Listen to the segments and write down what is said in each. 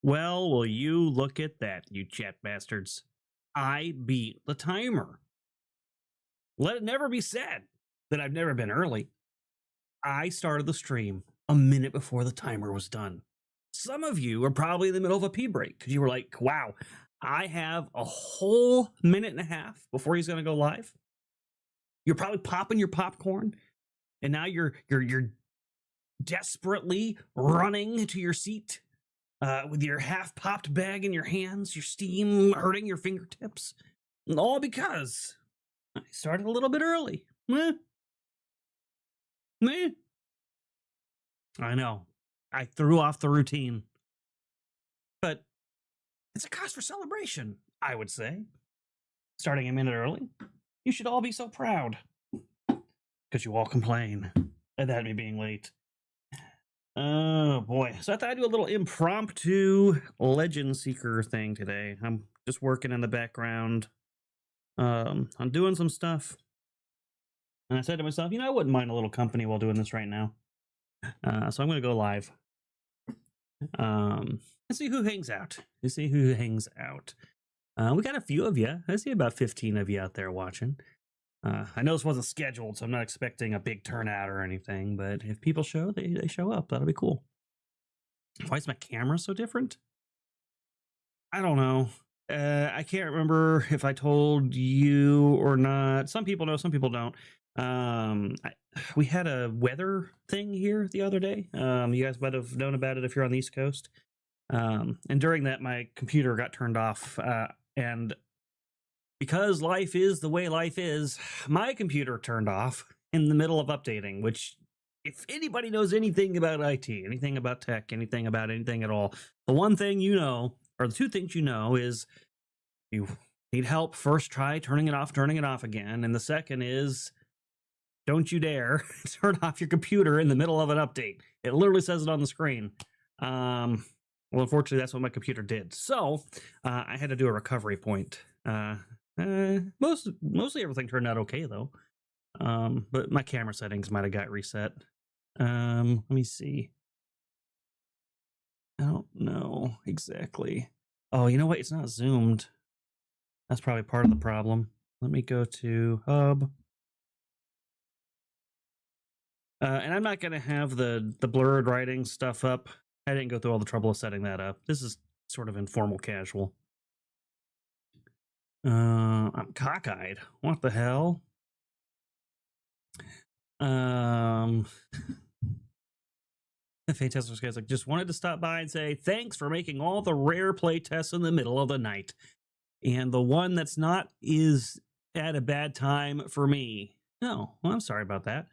Well, will you look at that, you chat bastards. I beat the timer. Let it never be said that I've never been early. I started the stream a minute before the timer was done. Some of you are probably in the middle of a pee break because you were like, wow, I have a whole minute and a half before he's going to go live. You're probably popping your popcorn, and now you're desperately running to your seat with your half-popped bag in your hands, your steam hurting your fingertips, all because I started a little bit early. Meh. I know. I threw off the routine. But it's a cause for celebration, I would say. Starting a minute early. You should all be so proud. Because you all complain about me being late. Oh boy. So I thought I'd do a little impromptu Legend Seeker thing today. I'm just working in the background. I'm doing some stuff. And I said to myself, I wouldn't mind a little company while doing this right now. So I'm going to go live. Let's see who hangs out. We got a few of you. I see about 15 of you out there watching. I know this wasn't scheduled, so I'm not expecting a big turnout or anything, but if people show, they show up. That'll be cool. Why is my camera so different? I don't know. I can't remember if I told you or not. Some people know, some people don't. We had a weather thing here the other day. You guys might have known about it if you're on the East Coast. And during that, my computer got turned off. And because life is the way life is, my computer turned off in the middle of updating, which if anybody knows anything about IT, anything about tech, anything about anything at all, the one thing you know, or the two things you know is you need help. First, try turning it off again. And the second is, don't you dare turn off your computer in the middle of an update. It literally says it on the screen. Well, unfortunately, that's what my computer did. So I had to do a recovery point. Mostly everything turned out okay, though. But my camera settings might have got reset. Let me see. I don't know exactly. Oh, you know what? It's not zoomed. That's probably part of the problem. Let me go to Hub. And I'm not going to have the blurred writing stuff up. I didn't go through all the trouble of setting that up. This is sort of informal casual. I'm cockeyed. What the hell? The Fantastic guy's like, just wanted to stop by and say thanks for making all the rare play tests in the middle of the night. And the one that's not is at a bad time for me. No, well, I'm sorry about that.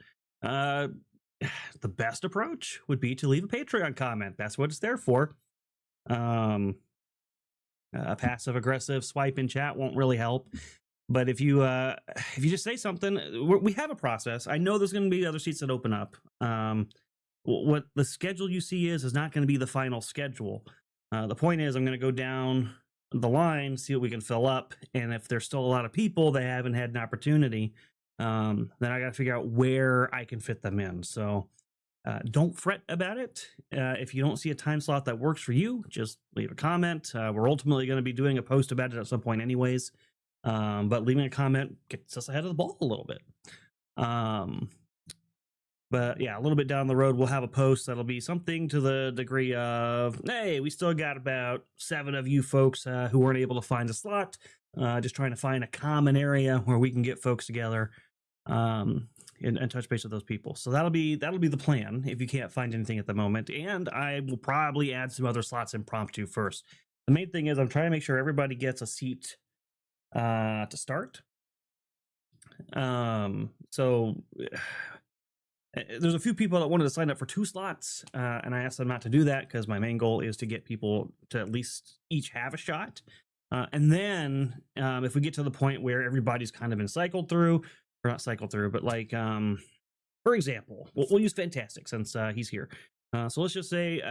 The best approach would be to leave a Patreon comment. That's what it's there for. A passive aggressive swipe in chat won't really help. But if you just say something, we have a process. I know there's going to be other seats that open up. What the schedule you see is not going to be the final schedule. The point is I'm going to go down the line, see what we can fill up. And if there's still a lot of people that haven't had an opportunity, then I got to figure out where I can fit them in. So don't fret about it. If you don't see a time slot that works for you, just leave a comment. We're ultimately going to be doing a post about it at some point anyways. But leaving a comment gets us ahead of the ball a little bit. But yeah, a little bit down the road, we'll have a post that'll be something to the degree of, hey, we still got about 7 of you folks who weren't able to find a slot. Just trying to find a common area where we can get folks together and touch base with those people. So that'll be the plan if you can't find anything at the moment. And I will probably add some other slots impromptu first. The main thing is I'm trying to make sure everybody gets a seat to start. So there's a few people that wanted to sign up for 2 slots, and I asked them not to do that because my main goal is to get people to at least each have a shot. And then if we get to the point where everybody's kind of been cycled through, or not cycled through, but like, for example, we'll use Fantastic since he's here. So let's just say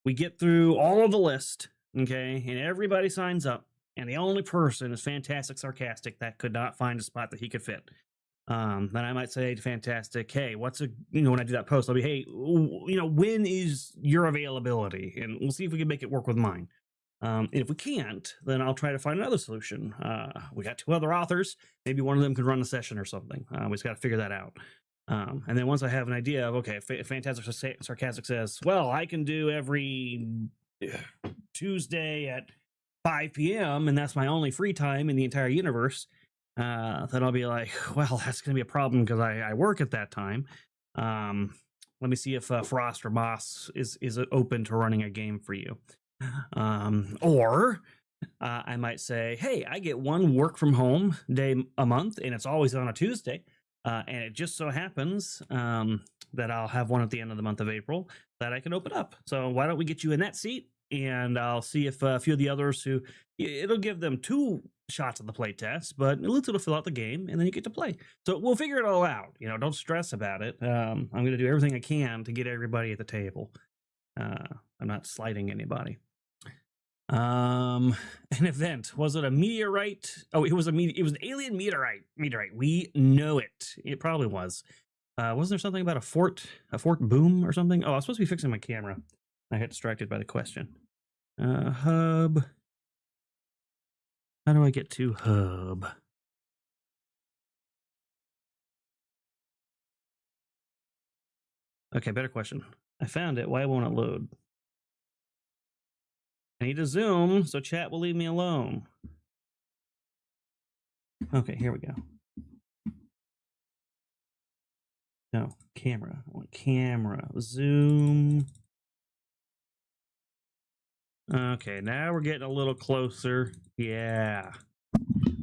we get through all of the list, okay, and everybody signs up, and the only person is Fantastic Sarcastic that could not find a spot that he could fit. Then I might say to Fantastic, hey, what's when I do that post, I'll be, hey, when is your availability? And we'll see if we can make it work with mine. If we can't, then I'll try to find another solution. We got 2 other authors. Maybe one of them could run a session or something. We just got to figure that out. And then once I have an idea of, okay, Fantastic Sarcastic says, well, I can do every Tuesday at 5 p.m. and that's my only free time in the entire universe, then I'll be like, well, that's going to be a problem because I work at that time. Let me see if Froste or Moss is open to running a game for you. Or I might say, hey, I get 1 work from home day a month, and it's always on a Tuesday. And it just so happens that I'll have one at the end of the month of April that I can open up. So why don't we get you in that seat? And I'll see if a few of the others it'll give them 2 shots at the play test, but at least it'll fill out the game, and then you get to play. So we'll figure it all out. Don't stress about it. I'm going to do everything I can to get everybody at the table. I'm not slighting anybody. An event, was it a meteorite? Oh, it was an alien meteorite. We know it. It probably was. Wasn't there something about a fort boom or something? Oh, I was supposed to be fixing my camera. I got distracted by the question. Hub. How do I get to hub? Okay, better question. I found it. Why won't it load? I need to zoom, so chat will leave me alone. Okay, here we go. No, camera. I want camera. Zoom. Okay, now we're getting a little closer. Yeah.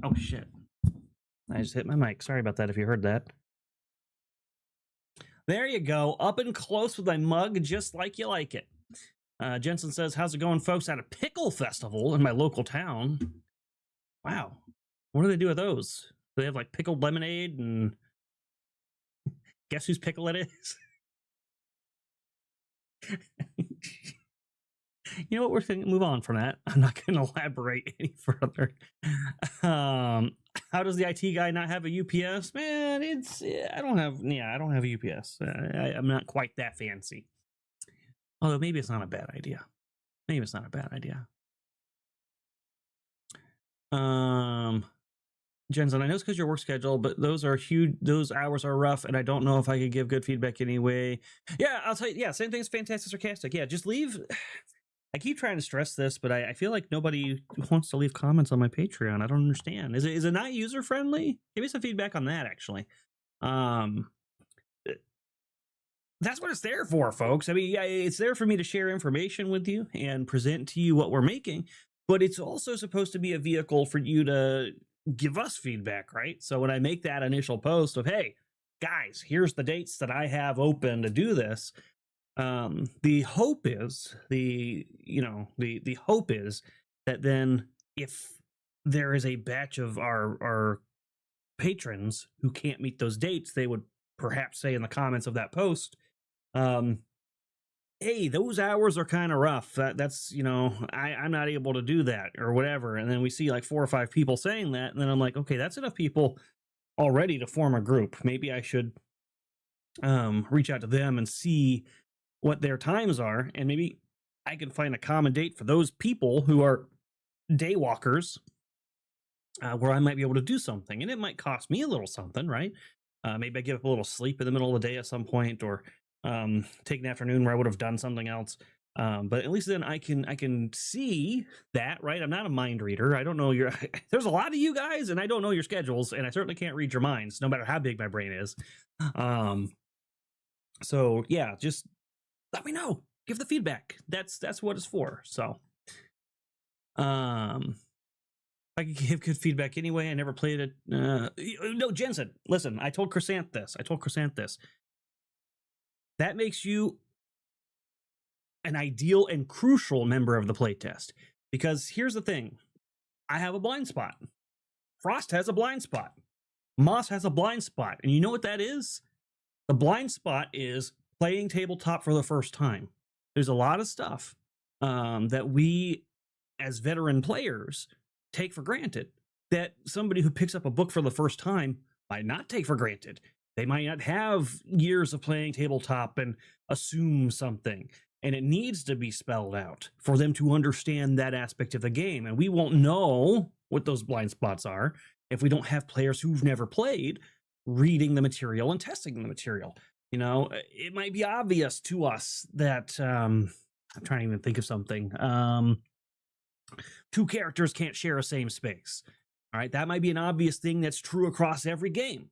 Oh, shit. I just hit my mic. Sorry about that if you heard that. There you go. Up and close with my mug, just like you like it. Jensen says, how's it going, folks? At a pickle festival in my local town. Wow. What do they do with those? Do they have like pickled lemonade and guess whose pickle it is? You know what? We're going to move on from that. I'm not going to elaborate any further. How does the IT guy not have a UPS? Man, I don't have a UPS. I'm not quite that fancy. Although maybe it's not a bad idea. Jensen, I know it's because your work schedule, but those are huge. Those hours are rough, and I don't know if I could give good feedback anyway. Yeah, I'll tell you. Yeah, same thing as Fantastic Sarcastic. Yeah, just leave. I keep trying to stress this, but I feel like nobody wants to leave comments on my Patreon. I don't understand. Is it not user friendly? Give me some feedback on that, actually. That's what it's there for, folks. I mean, yeah, it's there for me to share information with you and present to you what we're making, but it's also supposed to be a vehicle for you to give us feedback, right? So when I make that initial post of, hey, guys, here's the dates that I have open to do this, the hope is the hope is that then if there is a batch of our patrons who can't meet those dates, they would perhaps say in the comments of that post, hey, those hours are kind of rough. That's, I'm not able to do that or whatever. And then we see like 4 or 5 people saying that. And then I'm like, okay, that's enough people already to form a group. Maybe I should reach out to them and see what their times are. And maybe I can find a common date for those people who are day walkers where I might be able to do something. And it might cost me a little something, right? Maybe I give up a little sleep in the middle of the day at some point, or take an afternoon where I would have done something else. But at least then I can see that, right? I'm not a mind reader. I don't know there's a lot of you guys, and I don't know your schedules, and I certainly can't read your minds, no matter how big my brain is. So yeah, just let me know. Give the feedback. That's what it's for. So, I could give good feedback anyway. I never played it. No, Jensen, listen, I told Crescent this. That makes you an ideal and crucial member of the playtest. Because here's the thing. I have a blind spot. Froste has a blind spot. Moss has a blind spot. And you know what that is? The blind spot is playing tabletop for the first time. There's a lot of stuff that we, as veteran players, take for granted, that somebody who picks up a book for the first time might not take for granted. They might not have years of playing tabletop and assume something. And it needs to be spelled out for them to understand that aspect of the game. And we won't know what those blind spots are if we don't have players who've never played reading the material and testing the material. You know, it might be obvious to us that I'm trying to even think of something. Two characters can't share a same space. All right, that might be an obvious thing that's true across every game.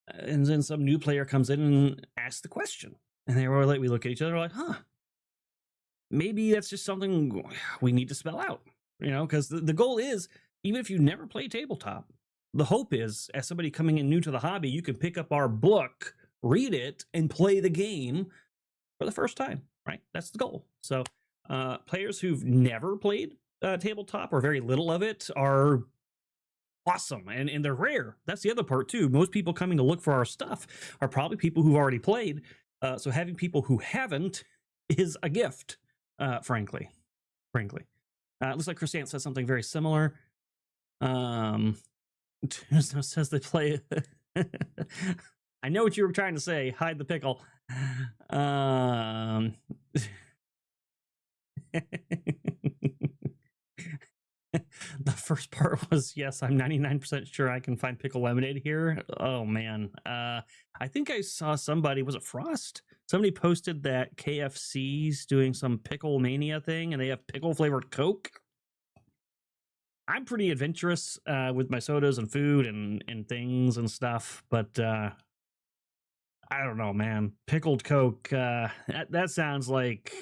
And then some new player comes in and asks the question, and they were like, we look at each other like, huh, maybe that's just something we need to spell out. You know, because the goal is, even if you never play tabletop, the hope is, as somebody coming in new to the hobby, you can pick up our book, read it, and play the game for the first time, right? That's the goal. So players who've never played tabletop or very little of it are awesome, and they're rare. That's the other part too. Most people coming to look for our stuff are probably people who've already played. So having people who haven't is a gift, frankly. Looks like Chrysanth says something very similar. Says they play. I know what you were trying to say. Hide the pickle. The first part was, yes, I'm 99% sure I can find pickle lemonade here. Oh man. I think I saw somebody, was it Froste? Somebody posted that KFC's doing some pickle mania thing and they have pickle flavored Coke. I'm pretty adventurous with my sodas and food and things and stuff, but I don't know, man. Pickled Coke, that sounds like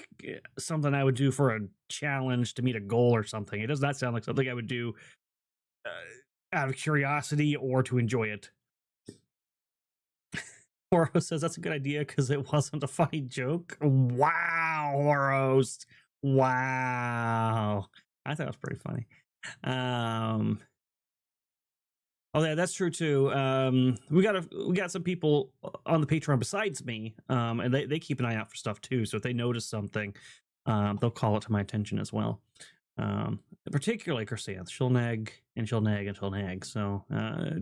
something I would do for a challenge to meet a goal or something. It does not sound like something I would do out of curiosity or to enjoy it. Horos says that's a good idea because it wasn't a funny joke. Wow, Horos. Wow. I thought it was pretty funny. Oh yeah, that's true too. We got some people on the Patreon besides me, and they keep an eye out for stuff too. So if they notice something, they'll call it to my attention as well. Particularly Chrysanth, she'll nag and she'll nag and she'll nag. So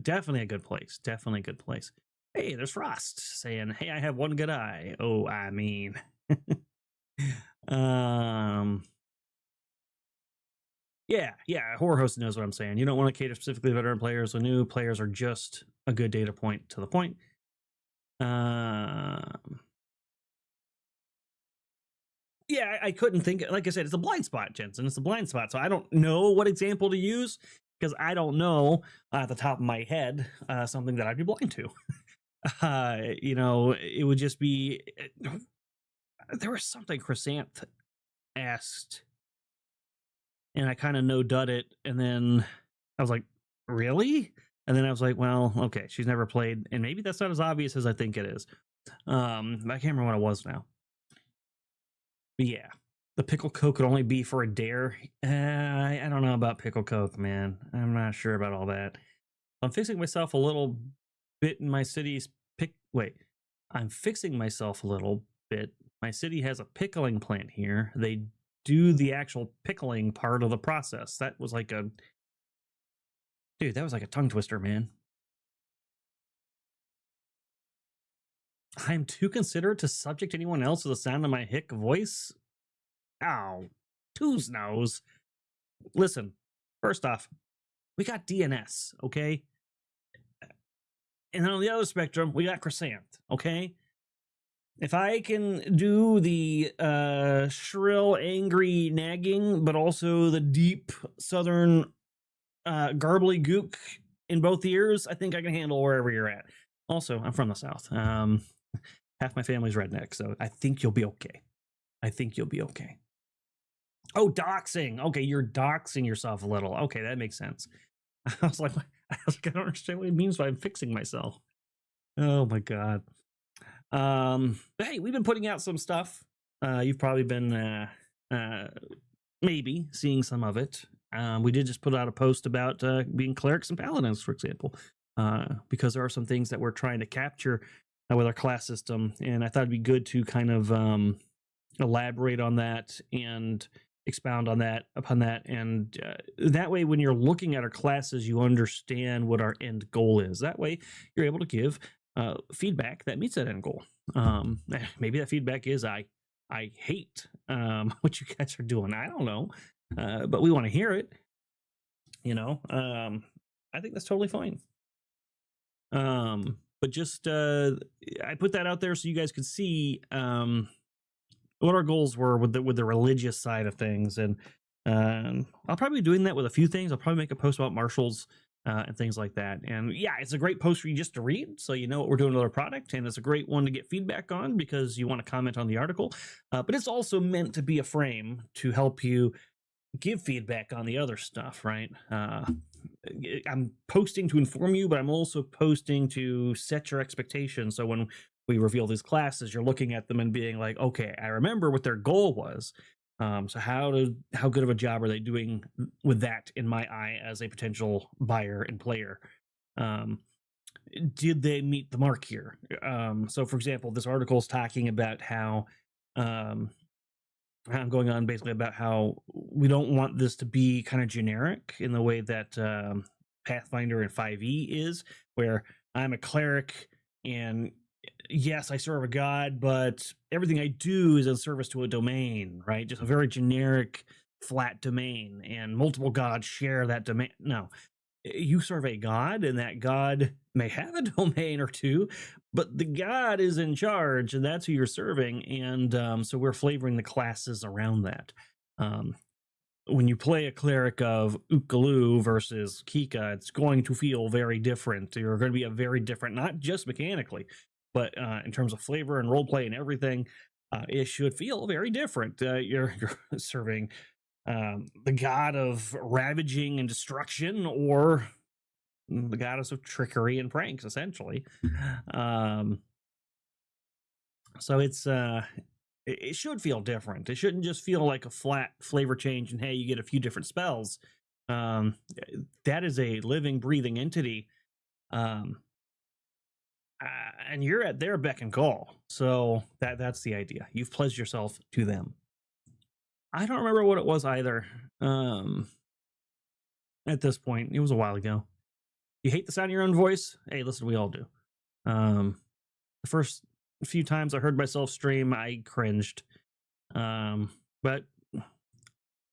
definitely a good place. Definitely a good place. Hey, there's Frost saying, "Hey, I have one good eye." Oh, I mean, Yeah, Horror Host knows what I'm saying. You don't want to cater specifically to veteran players, so new players are just a good data point to the point. Yeah, I couldn't think, like I said, it's a blind spot, Jensen. It's a blind spot, so I don't know what example to use, because I don't know at the top of my head something that I'd be blind to. You know, it would just be, there was something Chrysanth asked, and I kind of no-dud it, and then I was like, really? And then I was like, well, okay, she's never played, and maybe that's not as obvious as I think it is. I can't remember what it was now. But yeah, the pickle Coke could only be for a dare. I don't know about pickle Coke, man. I'm not sure about all that. I'm fixing myself a little bit in my city's I'm fixing myself a little bit. My city has a pickling plant here. They do the actual pickling part of the process. That was like a tongue twister, man. I'm too considerate to subject anyone else to the sound of my hick voice. Ow, twos knows. Listen, first off, we got DNS, okay? And then on the other spectrum, we got Chrysanth, okay? If I can do the shrill, angry nagging, but also the deep southern garbly gook in both ears, I think I can handle wherever you're at. Also, I'm from the South. Half my family's redneck, so I think you'll be okay. Oh, doxing. Okay, you're doxing yourself a little. Okay, that makes sense. I was like, I don't understand what it means by I'm fixing myself. Oh my God. But hey, we've been putting out some stuff. You've probably been maybe seeing some of it. We did just put out a post about being clerics and paladins, for example, because there are some things that we're trying to capture with our class system, and I thought it'd be good to kind of elaborate on that and expound on that upon that, and that way, when you're looking at our classes, you understand what our end goal is. That way, you're able to give feedback that meets that end goal. Maybe that feedback is I hate what you guys are doing. I don't know, but we want to hear it. I think that's totally fine. But just I put that out there so you guys could see what our goals were with the religious side of things, and I'll probably be doing that with a few things. I'll probably make a post about marshals and things like that. And yeah, it's a great post for you just to read, so you know what we're doing with our product, and it's a great one to get feedback on because you want to comment on the article. But it's also meant to be a frame to help you give feedback on the other stuff, right? I'm posting to inform you, but I'm also posting to set your expectations. So when we reveal these classes, you're looking at them and being like, okay, I remember what their goal was. So how good of a job are they doing with that in my eye as a potential buyer and player? Did they meet the mark here? So for example, this article is talking about how I'm going on basically about how we don't want this to be kind of generic in the way that Pathfinder and 5e is, where I'm a cleric and yes, I serve a god, but everything I do is in service to a domain, right? Just a very generic, flat domain, and multiple gods share that domain. No, you serve a god, and that god may have a domain or two, but the god is in charge, and that's who you're serving. And so we're flavoring the classes around that. When you play a cleric of Ukalu versus Kika, it's going to feel very different. You're going to be a very different, not just mechanically, but in terms of flavor and roleplay and everything, it should feel very different. You're serving the god of ravaging and destruction, or the goddess of trickery and pranks, essentially. So it should feel different. It shouldn't just feel like a flat flavor change and hey, you get a few different spells. That is a living, breathing entity. And you're at their beck and call. So that's the idea. You've pledged yourself to them. I don't remember what it was either. At this point, it was a while ago. You hate the sound of your own voice? Hey, listen, we all do. The first few times I heard myself stream, I cringed. But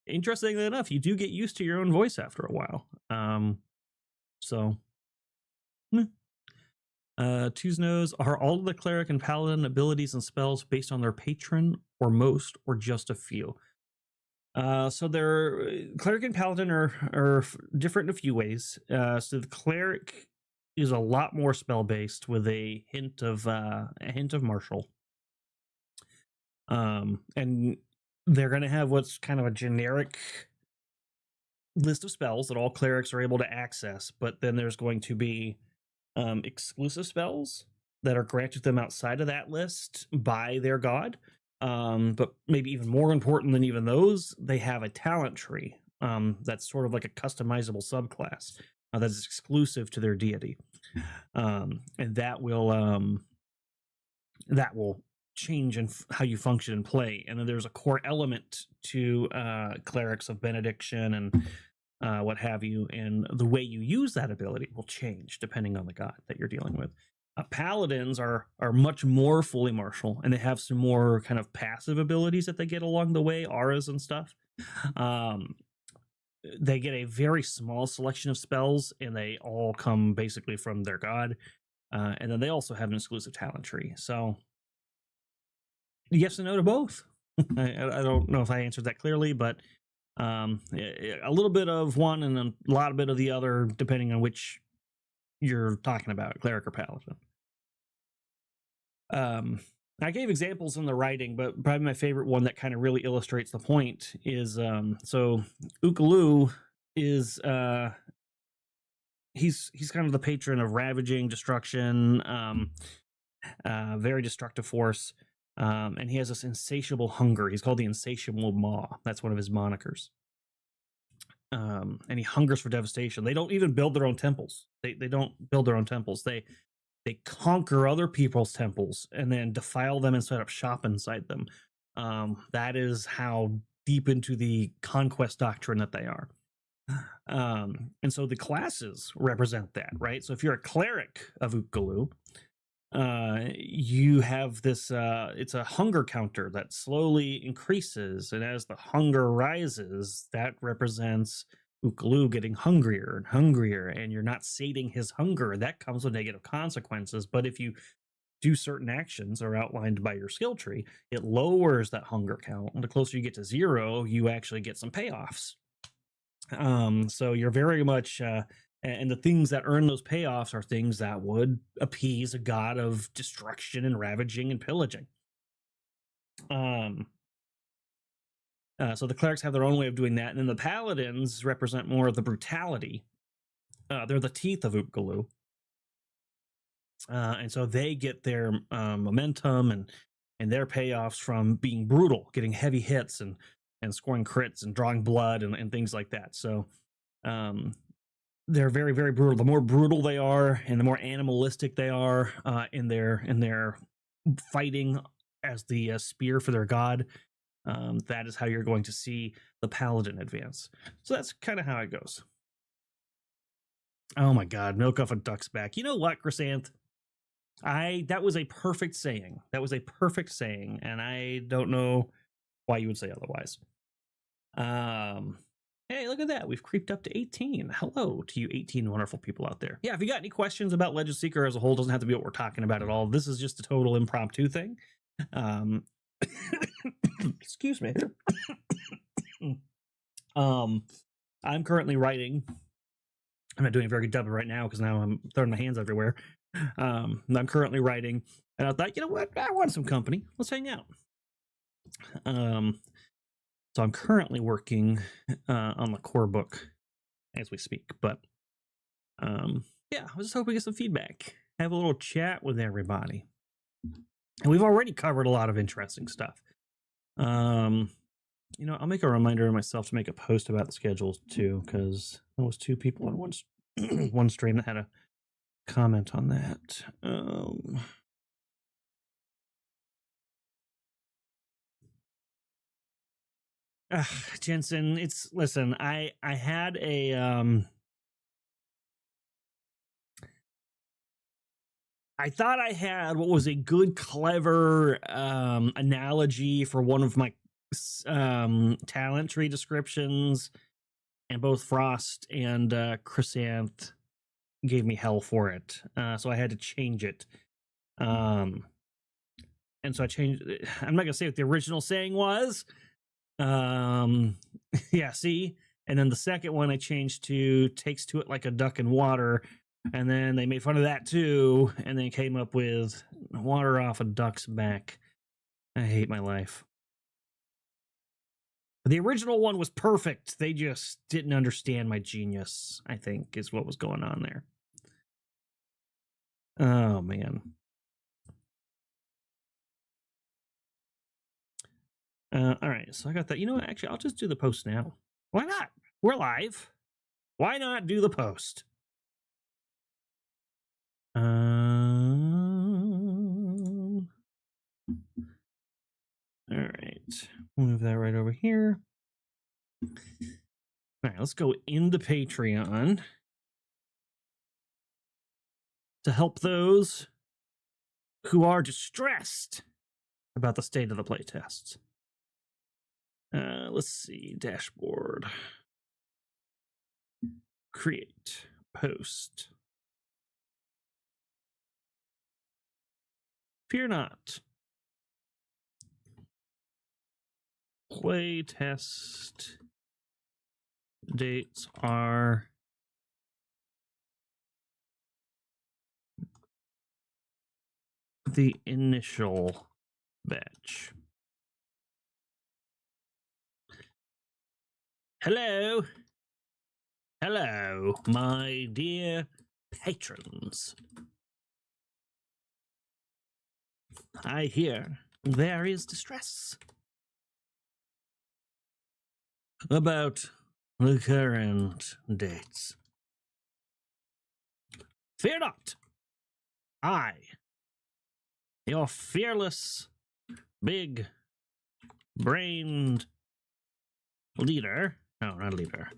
interestingly enough, you do get used to your own voice after a while. Tuznos, are all of the cleric and paladin abilities and spells based on their patron, or most, or just a few? So their cleric and paladin are different in a few ways. So the cleric is a lot more spell based with a hint of martial. And they're going to have what's kind of a generic list of spells that all clerics are able to access, but then there's going to be exclusive spells that are granted them outside of that list by their god. But maybe even more important than even those, they have a talent tree that's sort of like a customizable subclass that's exclusive to their deity, and that will change in how you function and play. And then there's a core element to clerics of benediction and what have you, and the way you use that ability will change depending on the god that you're dealing with. Paladins are much more fully martial, and they have some more kind of passive abilities that they get along the way, auras and stuff. They get a very small selection of spells, and they all come basically from their god. And then they also have an exclusive talent tree. So yes and no to both. I don't know if I answered that clearly, but a little bit of one and a lot of bit of the other, depending on which you're talking about, cleric or paladin. I gave examples in the writing, but probably my favorite one that kind of really illustrates the point is so Ukalu is he's kind of the patron of ravaging, destruction, very destructive force, and he has this insatiable hunger. He's called the Insatiable Maw. That's one of his monikers. And he hungers for devastation. They don't even build their own temples. They don't build their own temples. They conquer other people's temples and then defile them and set up shop inside them. That is how deep into the conquest doctrine that they are. And so the classes represent that, right? So if you're a cleric of Ukalu, you have this, it's a hunger counter that slowly increases. And as the hunger rises, that represents Ukalu getting hungrier and hungrier, and you're not sating his hunger. That comes with negative consequences. But if you do certain actions are outlined by your skill tree, it lowers that hunger count. And the closer you get to 0, you actually get some payoffs. So you're very much, and the things that earn those payoffs are things that would appease a god of destruction and ravaging and pillaging. So the clerics have their own way of doing that, and then the paladins represent more of the brutality. They're the teeth of Ukalu. And so they get their momentum and their payoffs from being brutal, getting heavy hits and scoring crits and drawing blood and things like that. So they're very, very brutal. The more brutal they are and the more animalistic they are in their fighting as the spear for their god, that is how you're going to see the paladin advance. So that's kind of how it goes. Oh my god, milk off a duck's back. You know what, Chrysanth? That was a perfect saying. That was a perfect saying, and I don't know why you would say otherwise. Hey, look at that. We've creeped up to 18. Hello to you 18 wonderful people out there. Yeah, if you got any questions about Legend Seeker as a whole, doesn't have to be what we're talking about at all. This is just a total impromptu thing. Excuse me. I'm currently writing. I'm not doing a very good job right now because now I'm throwing my hands everywhere. I'm currently writing, and I thought, you know what? I want some company. Let's hang out. So I'm currently working on the core book as we speak. But yeah, I was just hoping to get some feedback, have a little chat with everybody. And we've already covered a lot of interesting stuff. You know, I'll make a reminder of myself to make a post about the schedules too, because there was 2 people on one stream that had a comment on that. Jensen, listen, I had a I thought I had what was a good, clever analogy for one of my talent tree descriptions, and both Froste and Chrysanth gave me hell for it, so I had to change it. And so I changed it. I'm not gonna say what the original saying was. Yeah, see? And then the second one I changed to takes to it like a duck in water, and then they made fun of that too, and then came up with water off a duck's back. I hate my life. The original one was perfect. They just didn't understand my genius, I think, is what was going on there. Oh, man. All right, so I got that. You know what? Actually, I'll just do the post now. Why not? We're live. Why not do the post? All right, move that right over here. All right, let's go into Patreon to help those who are distressed about the state of the playtests. Let's see, dashboard, create, post. Fear not. Playtest dates are the initial batch. Hello. Hello, my dear patrons. I hear there is distress about the current dates. Fear not. I, your fearless, big-brained Leader. No, not leader.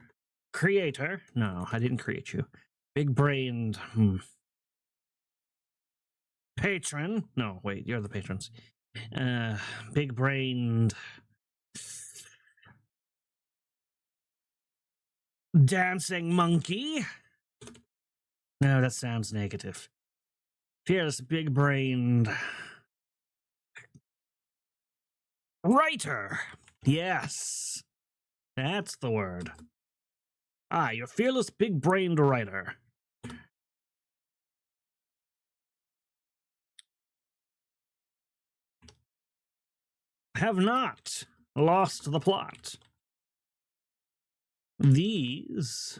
Creator. No, I didn't create you. Big-brained. Patron. No, wait, you're the patrons. Big-brained. Dancing monkey. No, that sounds negative. Fearless, big-brained. Writer. Yes. That's the word. Ah, your fearless, big-brained writer. Have not lost the plot. These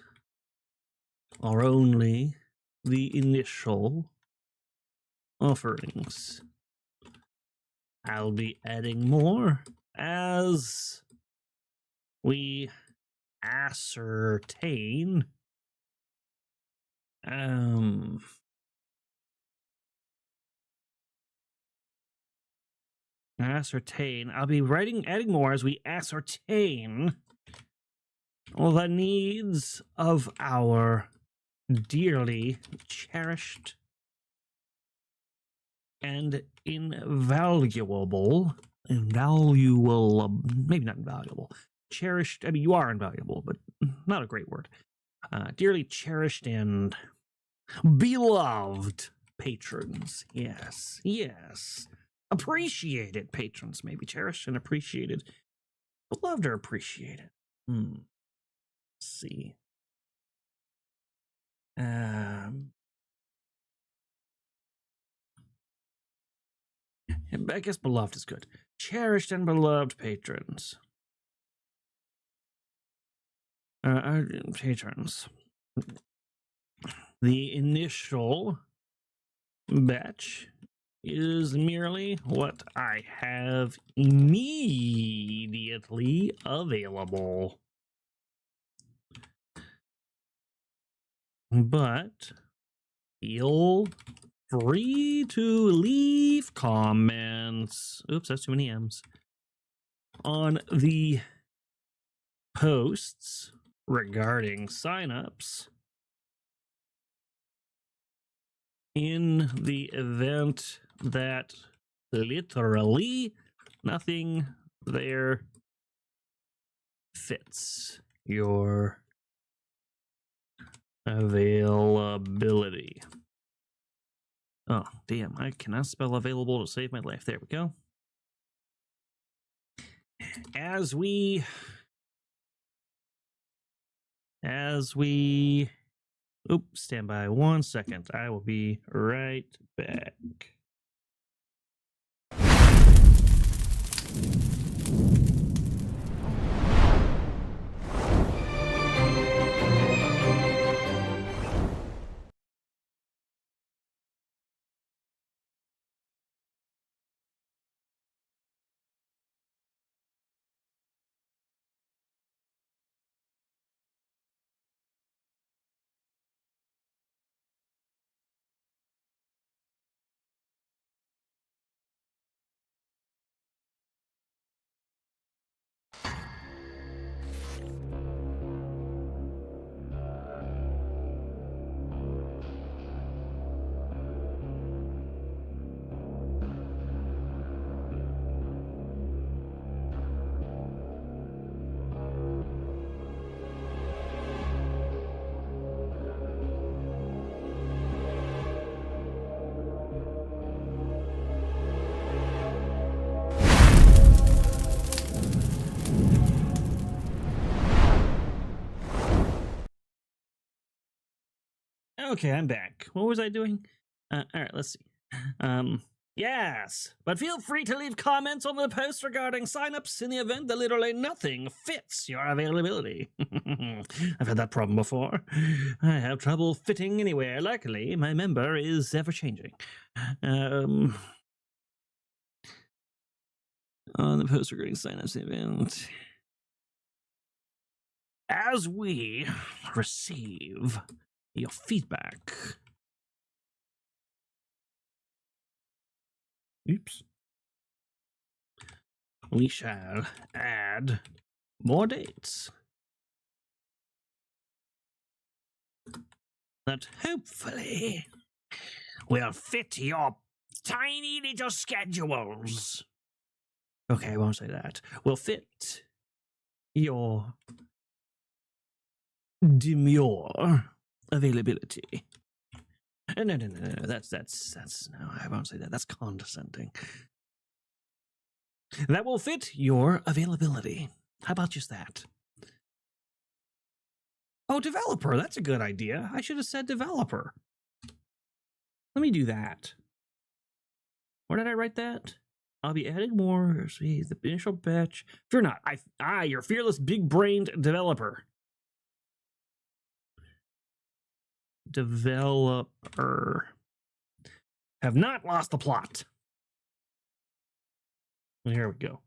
are only the initial offerings. I'll be adding more as we ascertain I'll be adding more as we ascertain the needs of our dearly cherished and invaluable, maybe not invaluable, cherished. I mean, you are invaluable, but not a great word. Dearly cherished and beloved patrons. Yes, yes. Appreciated patrons, maybe cherished and appreciated. Beloved or appreciated. Let's see. I guess beloved is good. Cherished and beloved patrons. Patrons. The initial batch is merely what I have immediately available. But feel free to leave comments. Oops, that's too many M's. On the posts regarding signups in the event that literally nothing there fits your availability. Oh, damn, I cannot spell available to save my life. There we go. As we oops, stand by 1 second. I will be right back. Okay, I'm back. What was I doing? All right, let's see. Yes, but feel free to leave comments on the post regarding signups in the event that literally nothing fits your availability. I've had that problem before. I have trouble fitting anywhere. Luckily, my member is ever-changing. On the post regarding signups event. As we receive your feedback. Oops. We shall add more dates that hopefully will fit your tiny little schedules. Okay, I won't say that. Will fit your demure availability. No. That's no, I won't say that. That's condescending. That will fit your availability. How about just that? Oh, developer. That's a good idea. I should have said developer. Let me do that. Where did I write that? I'll be adding more. See, the initial batch. Fear not. Your fearless, big-brained developer. Developer. Have not lost the plot. And here we go.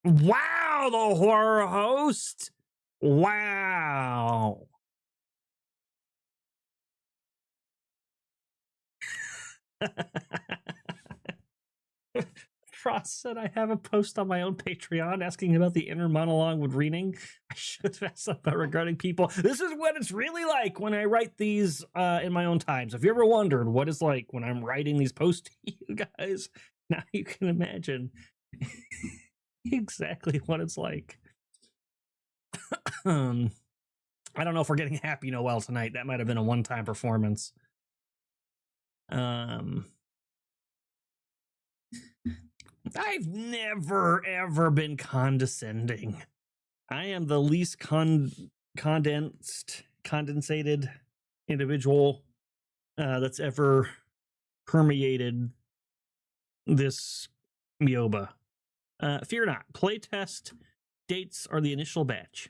Wow, the horror host. Wow. Froste said I have a post on my own Patreon asking about the inner monologue with reading. I should have asked about regarding people. This is what it's really like when I write these in my own time. So if you ever wondered what it's like when I'm writing these posts to you guys, now you can imagine exactly what it's like. I don't know if we're getting Happy Noel tonight. That might have been a one-time performance. I've never, ever been condescending. I am the least condensated individual that's ever permeated this Mioba. Fear not. Playtest dates are the initial batch.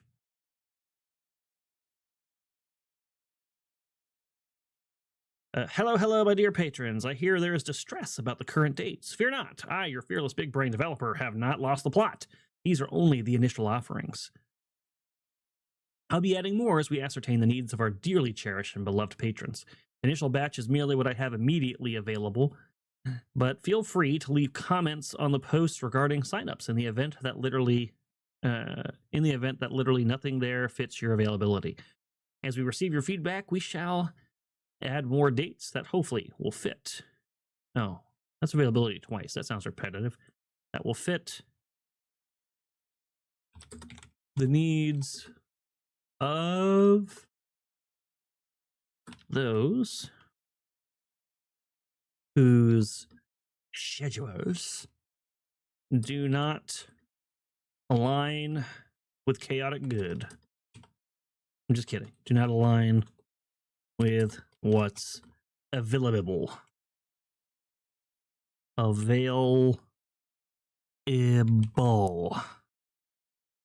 Hello, my dear patrons. I hear there is distress about the current dates. Fear not. I, your fearless big brain developer, have not lost the plot. These are only the initial offerings. I'll be adding more as we ascertain the needs of our dearly cherished and beloved patrons. Initial batch is merely what I have immediately available, but feel free to leave comments on the post regarding signups in the event that literally nothing there fits your availability. As we receive your feedback, we shall add more dates that hopefully will fit. Oh, that's availability twice. That sounds repetitive. That will fit the needs of those whose schedules do not align with chaotic good. I'm just kidding. Do not align with what's available. Available.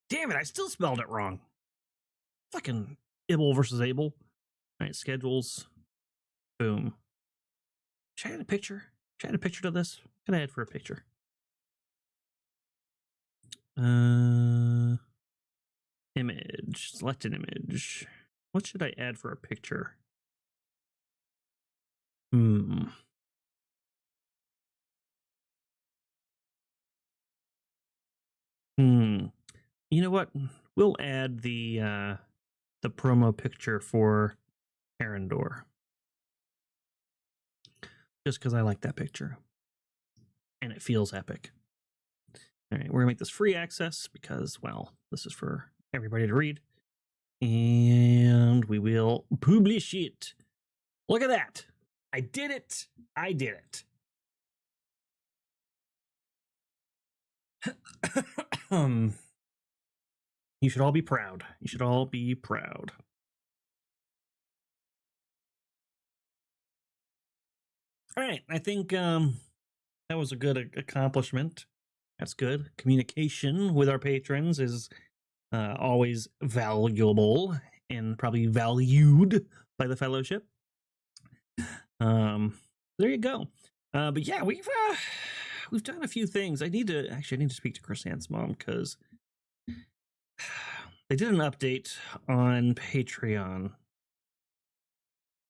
Damn it, I still spelled it wrong. Fucking Ibble versus Able. All right, schedules. Boom. Should I add a picture? Should I add a picture to this? What can I add for a picture? Image. Select an image. What should I add for a picture? You know what? We'll add the promo picture for Arendor. Just because I like that picture. And it feels epic. All right, we're going to make this free access because, well, this is for everybody to read. And we will publish it. Look at that. I did it. I did it. You should all be proud. You should all be proud. All right, I think that was a good accomplishment. That's good. Communication with our patrons is always valuable and probably valued by the fellowship. There you go. But yeah, we've done a few things. I need to speak to Chris Ann's mom because they did an update on Patreon.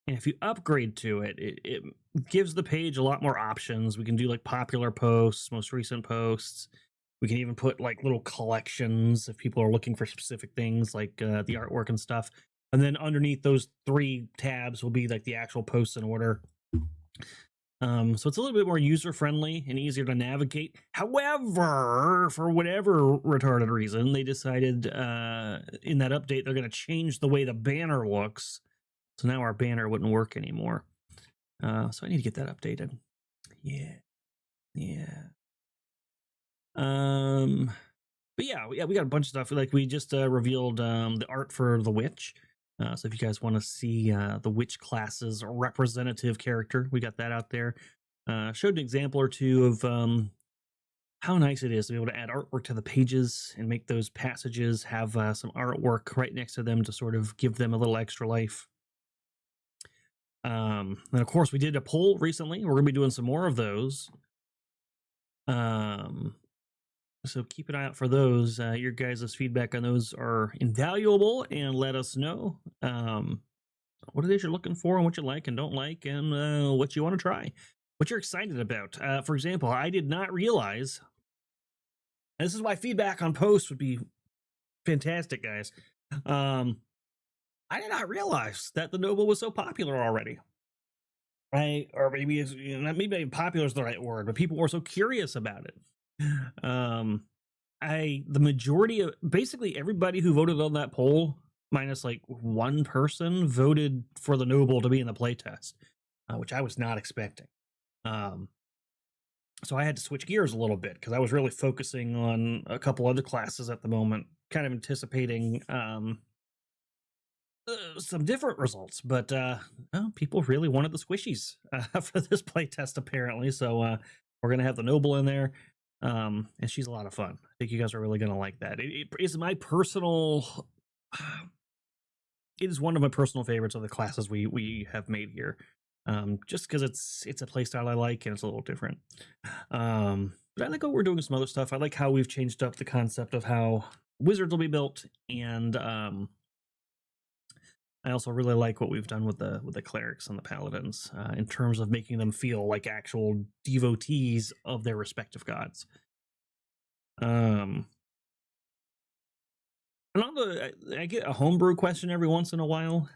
And if you upgrade to it, it gives the page a lot more options. We can do like popular posts, most recent posts. We can even put like little collections if people are looking for specific things like the artwork and stuff. And then underneath those 3 tabs will be like the actual posts in order. So it's a little bit more user-friendly and easier to navigate. However, for whatever retarded reason, they decided in that update they're going to change the way the banner looks. So now our banner wouldn't work anymore. So I need to get that updated. Yeah. But yeah, we got a bunch of stuff. Like we just revealed the art for the witch. So if you guys want to see the witch class's representative character, we got that out there. Showed an example or two of how nice it is to be able to add artwork to the pages and make those passages have some artwork right next to them to sort of give them a little extra life. And of course, we did a poll recently. We're going to be doing some more of those. So keep an eye out for those. Your guys' feedback on those are invaluable, and let us know what it is you're looking for and what you like and don't like and what you want to try, what you're excited about. For example, I did not realize, and this is why feedback on posts would be fantastic, guys. I did not realize that the Noble was so popular already. Right? Or maybe maybe popular is the right word, but people were so curious about it. The majority of basically everybody who voted on that poll, minus like 1 person, voted for the Noble to be in the playtest, which I was not expecting. So I had to switch gears a little bit because I was really focusing on a couple other classes at the moment, kind of anticipating some different results, but people really wanted the squishies for this playtest apparently. So we're gonna have the Noble in there. And she's a lot of fun. I think you guys are really going to like that. It is my personal, it is one of my personal favorites of the classes we have made here. Just because it's a play style I like and it's a little different. But I like what we're doing some other stuff. I like how we've changed up the concept of how wizards will be built, and I also really like what we've done with the clerics and the paladins in terms of making them feel like actual devotees of their respective gods. And I get a homebrew question every once in a while.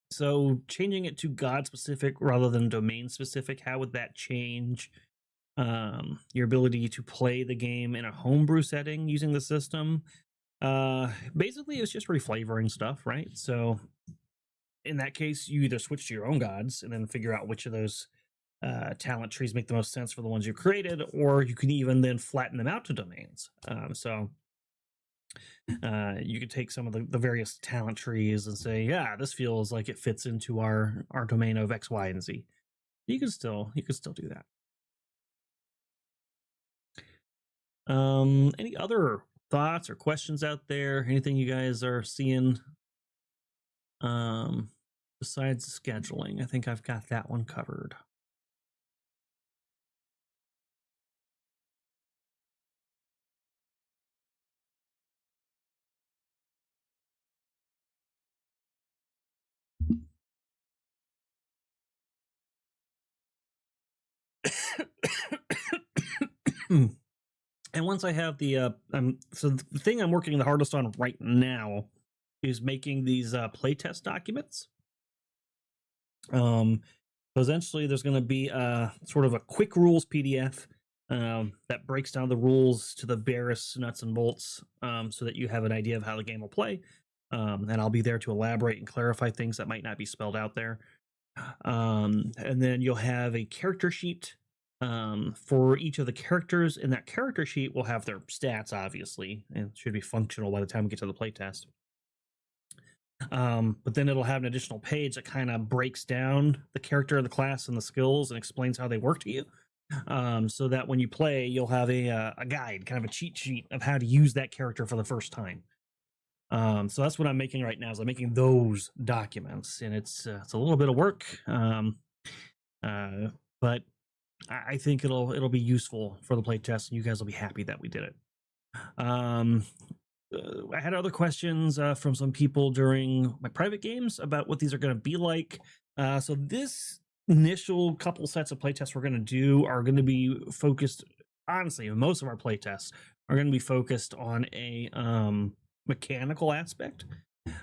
So changing it to god specific rather than domain specific, how would that change your ability to play the game in a homebrew setting using the system? Basically it's just reflavoring stuff, right? So in that case, you either switch to your own gods and then figure out which of those talent trees make the most sense for the ones you created, or you can even then flatten them out to domains. So you could take some of the various talent trees and say, yeah, this feels like it fits into our domain of X, Y, and Z. You could still do that. Any other thoughts or questions out there? Anything you guys are seeing besides scheduling? I think I've got that one covered. And once I have the so the thing I'm working the hardest on right now is making these playtest documents. So essentially there's going to be sort of a quick rules PDF that breaks down the rules to the barest nuts and bolts, so that you have an idea of how the game will play. And I'll be there to elaborate and clarify things that might not be spelled out there. And then you'll have a character sheet for each of the characters, and that character sheet will have their stats, obviously, and it should be functional by the time we get to the playtest. But then it'll have an additional page that kind of breaks down the character of the class and the skills and explains how they work to you, so that when you play, you'll have a guide, kind of a cheat sheet of how to use that character for the first time. So that's what I'm making right now, is I'm making those documents, and it's a little bit of work, but I think it'll be useful for the playtest, and you guys will be happy that we did it. I had other questions from some people during my private games about what these are going to be like. So this initial couple sets of playtests we're going to do are going to be focused, honestly, most of our playtests are going to be focused on a mechanical aspect.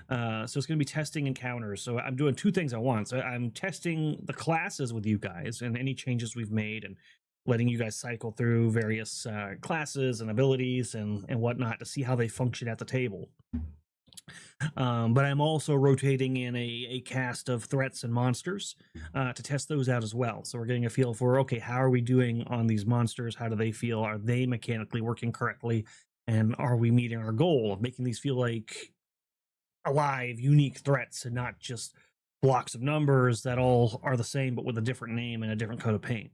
So it's going to be testing encounters. So I'm doing two things at once. I'm testing the classes with you guys and any changes we've made, and letting you guys cycle through various classes and abilities and whatnot to see how they function at the table. But I'm also rotating in a cast of threats and monsters to test those out as well. So we're getting a feel for, okay, how are we doing on these monsters? How do they feel? Are they mechanically working correctly? And are we meeting our goal of making these feel like alive, unique threats and not just blocks of numbers that all are the same but with a different name and a different coat of paint?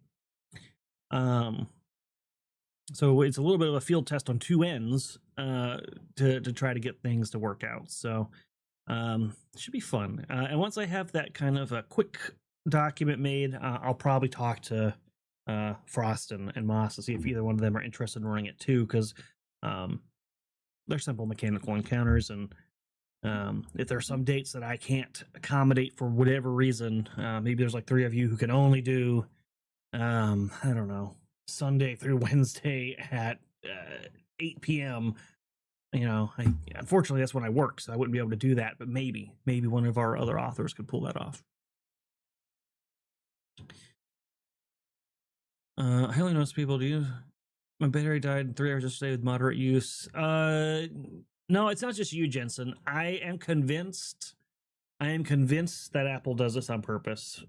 So it's a little bit of a field test on two ends to try to get things to work out. So it should be fun. And once I have that kind of a quick document made, I'll probably talk to Froste and Moss to see if either one of them are interested in running it too, because they're simple mechanical encounters, and if there's some dates that I can't accommodate for whatever reason, maybe there's like 3 of you who can only do I don't know, Sunday through Wednesday at 8 p.m. You know, unfortunately that's when I work, so I wouldn't be able to do that, but maybe one of our other authors could pull that off. I only notice people do. My battery died in 3 hours yesterday with moderate use. No, it's not just you, Jensen. I am convinced that Apple does this on purpose.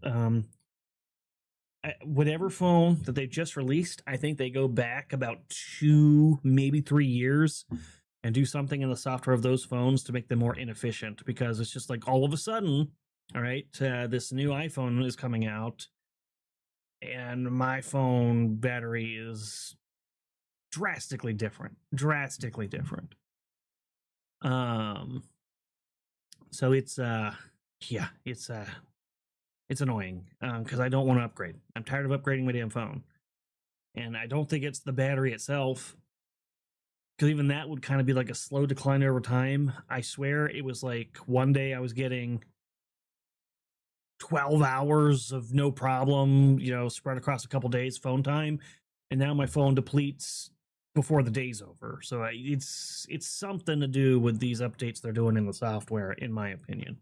Whatever phone that they've just released, I think they go back about 2, maybe 3 years and do something in the software of those phones to make them more inefficient, because it's just like all of a sudden, all right, this new iPhone is coming out and my phone battery is drastically different. So it's it's annoying because I don't want to upgrade. I'm tired of upgrading my damn phone. And I don't think it's the battery itself, because even that would kind of be like a slow decline over time. I swear it was like one day I was getting 12 hours of no problem, you know, spread across a couple days phone time. And now my phone depletes before the day's over. So it's something to do with these updates they're doing in the software, in my opinion.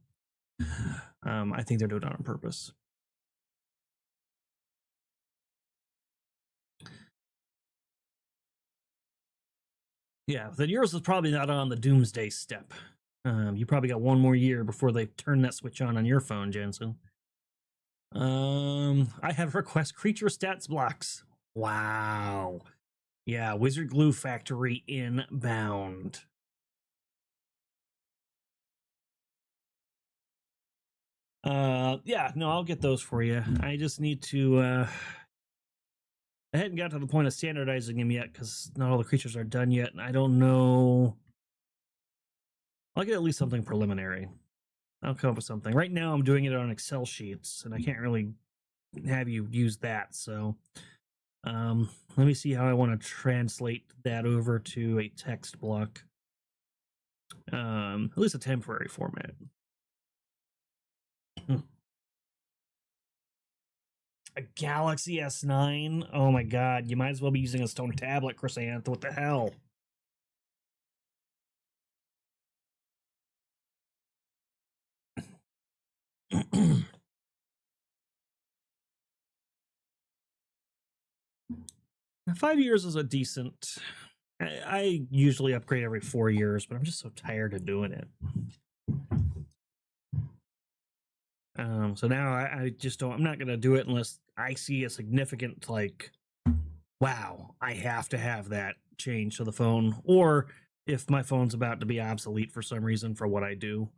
I think they're doing it on purpose. Yeah, then yours is probably not on the doomsday step. You probably got 1 more year before they turn that switch on your phone, Jensen. I have request creature stats blocks. Wow. Yeah, Wizard Glue Factory inbound. Yeah, no, I'll get those for you. I just need to I hadn't got to the point of standardizing them yet because not all the creatures are done yet, and I don't know. I'll get at least something preliminary. I'll come up with something. Right now I'm doing it on Excel sheets, and I can't really have you use that, so let me see how I want to translate that over to a text block. At least a temporary format. A Galaxy S9? Oh my god, you might as well be using a stone tablet, Chrysanth. What the hell? Now, 5 years is a decent. I usually upgrade every 4 years, but I'm just so tired of doing it. So now I just don't. I'm not gonna do it unless I see a significant, like, wow, I have to have that change to the phone, or if my phone's about to be obsolete for some reason for what I do.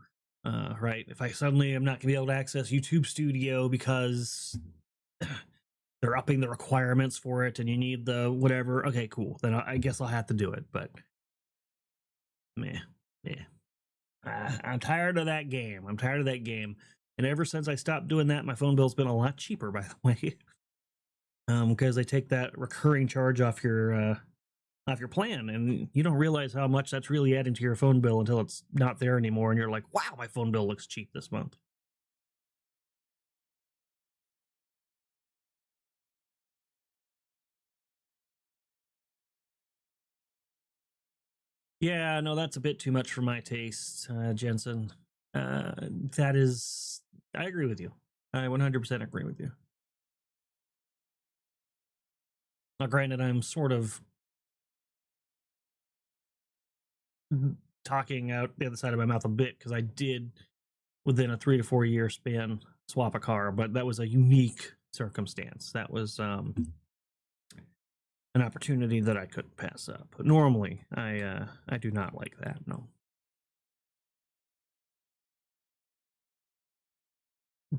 Right? If I suddenly am not gonna be able to access YouTube Studio because they're upping the requirements for it and you need the whatever, okay, cool, then I guess I'll have to do it. But I'm tired of that game. And ever since I stopped doing that, my phone bill's been a lot cheaper, by the way. Because they take that recurring charge off your off your plan, and you don't realize how much that's really adding to your phone bill until it's not there anymore, and you're like, wow, my phone bill looks cheap this month. Yeah, no, that's a bit too much for my taste, Jensen. That is, I agree with you. I 100% agree with you. Now, granted, I'm sort of talking out the other side of my mouth a bit because I did, within a 3 to 4 year span, swap a car, but that was a unique circumstance. That was an opportunity that I couldn't pass up. But normally, I do not like that. No.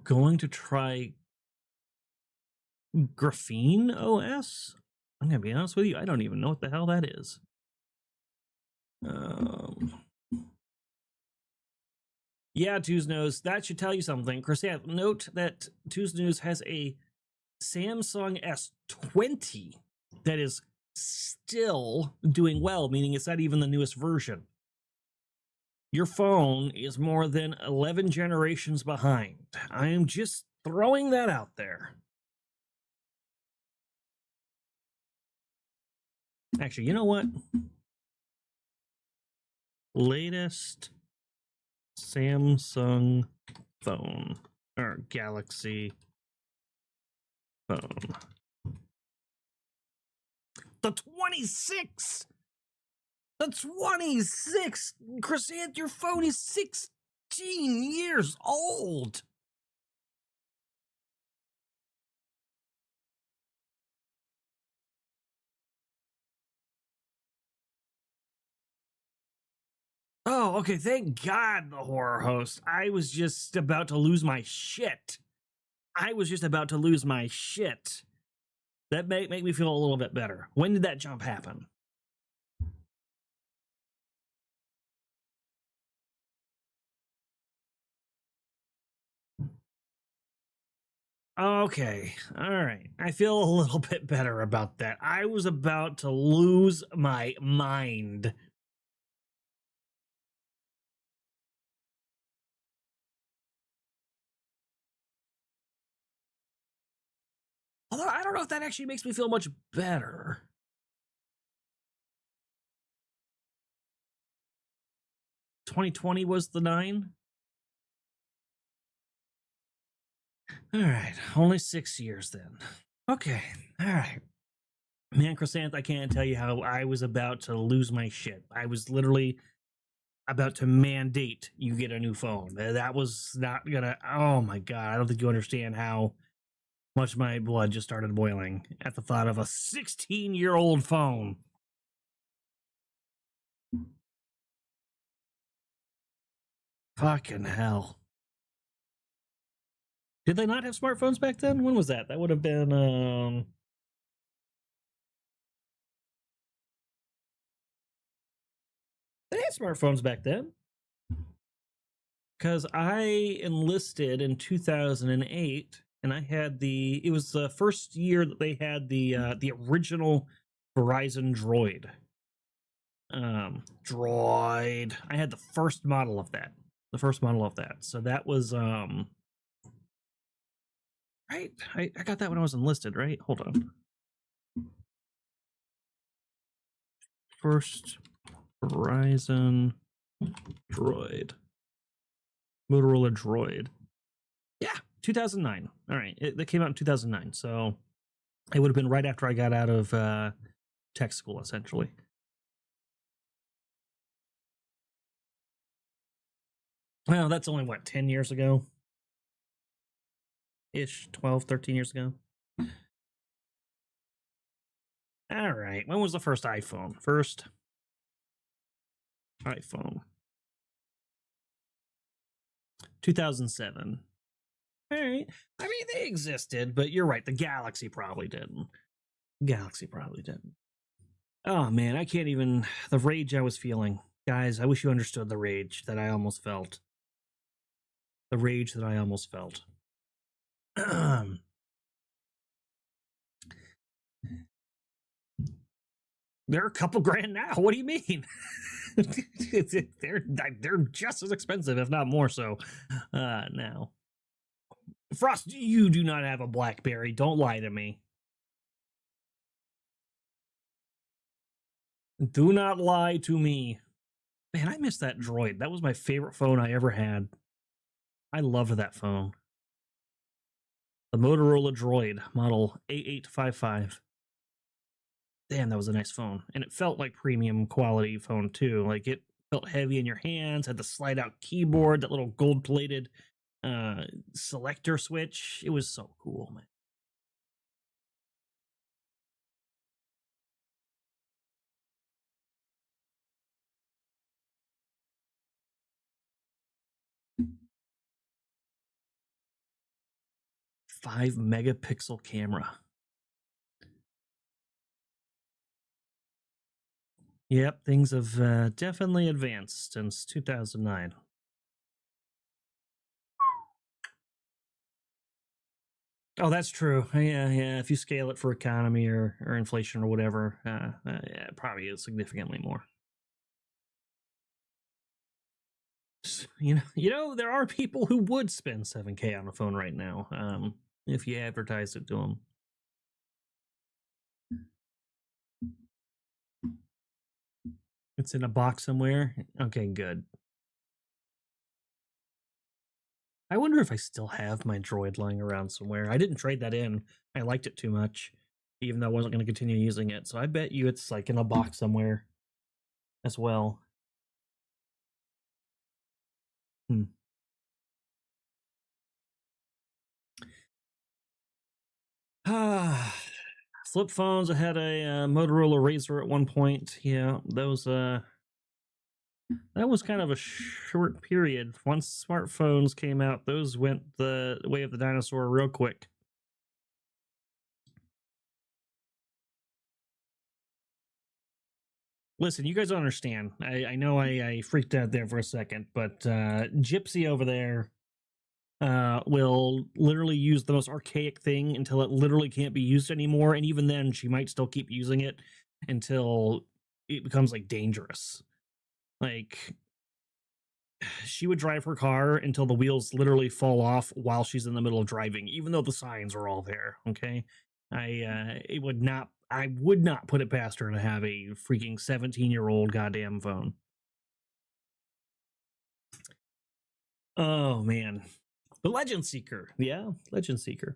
Going to try Graphene OS. I'm gonna be honest with you. I don't even know what the hell that is. Yeah, Tuesnose, that should tell you something. Chrysanth, note that Tuesnose has a Samsung S20 that is still doing well, meaning it's not even the newest version. Your phone is more than 11 generations behind. I am just throwing that out there. Actually, you know what? Latest Samsung phone or Galaxy phone. The 26. The 26. Chrysanth, your phone is 16 years old. Oh, okay. Thank God, the horror host. I was just about to lose my shit. That make me feel a little bit better. When did that jump happen? Okay, all right. I feel a little bit better about that. I was about to lose my mind. Although I don't know if that actually makes me feel much better. $2020 was the 9. All right, only 6 years then. Okay, all right. Man, Chrysanth, I can't tell you how I was about to lose my shit. I was literally about to mandate you get a new phone. That was not gonna. Oh my God, I don't think you understand how much my blood just started boiling at the thought of a 16-year-old phone. Fucking hell. Did they not have smartphones back then? When was that? That would have been they had smartphones back then. Because I enlisted in 2008, and I had it was the first year that they had the original Verizon Droid. Droid. I had the first model of that. So that was right. I got that when I was enlisted, right? Hold on. First Verizon Droid. Motorola Droid. Yeah, 2009. All right, that came out in 2009. So it would have been right after I got out of tech school, essentially. Well, that's only, what, 10 years ago? Ish, 12, 13 years ago. All right, when was the first iPhone? First iPhone. 2007. All right. I mean, they existed, but you're right. The Galaxy probably didn't. Oh, man, I can't even. The rage I was feeling. Guys, I wish you understood the rage that I almost felt. They're a couple grand now. What do you mean? They're just as expensive, if not more so, now. Frost, you do not have a BlackBerry. Don't lie to me. Do not lie to me. Man, I miss that Droid. That was my favorite phone I ever had. I loved that phone. The Motorola Droid, model A855. Damn, that was a nice phone. And it felt like premium quality phone too. Like it felt heavy in your hands, had the slide out keyboard, that little gold plated selector switch. It was so cool, man. Five megapixel camera. Yep, things have definitely advanced since 2009. Oh, that's true. Yeah, yeah. If you scale it for economy or inflation or whatever, yeah, it probably is significantly more. There are people who would spend 7K on a phone right now, if you advertise it to them. It's in a box somewhere. Okay, good. I wonder if I still have my Droid lying around somewhere. I didn't trade that in. I liked it too much, even though I wasn't going to continue using it. So I bet you it's like in a box somewhere as well. Hmm. Flip phones. I had a Motorola Razr at one point. Yeah, those that was kind of a short period. Once smartphones came out, those went the way of the dinosaur real quick. Listen, you guys don't understand. I know I freaked out there for a second, but Gypsy over there will literally use the most archaic thing until it literally can't be used anymore, and even then, she might still keep using it until it becomes like dangerous. Like she would drive her car until the wheels literally fall off while she's in the middle of driving, even though the signs are all there. Okay, I would not put it past her to have a freaking 17-year-old goddamn phone. Oh man, the Legend Seeker, yeah, Legend Seeker.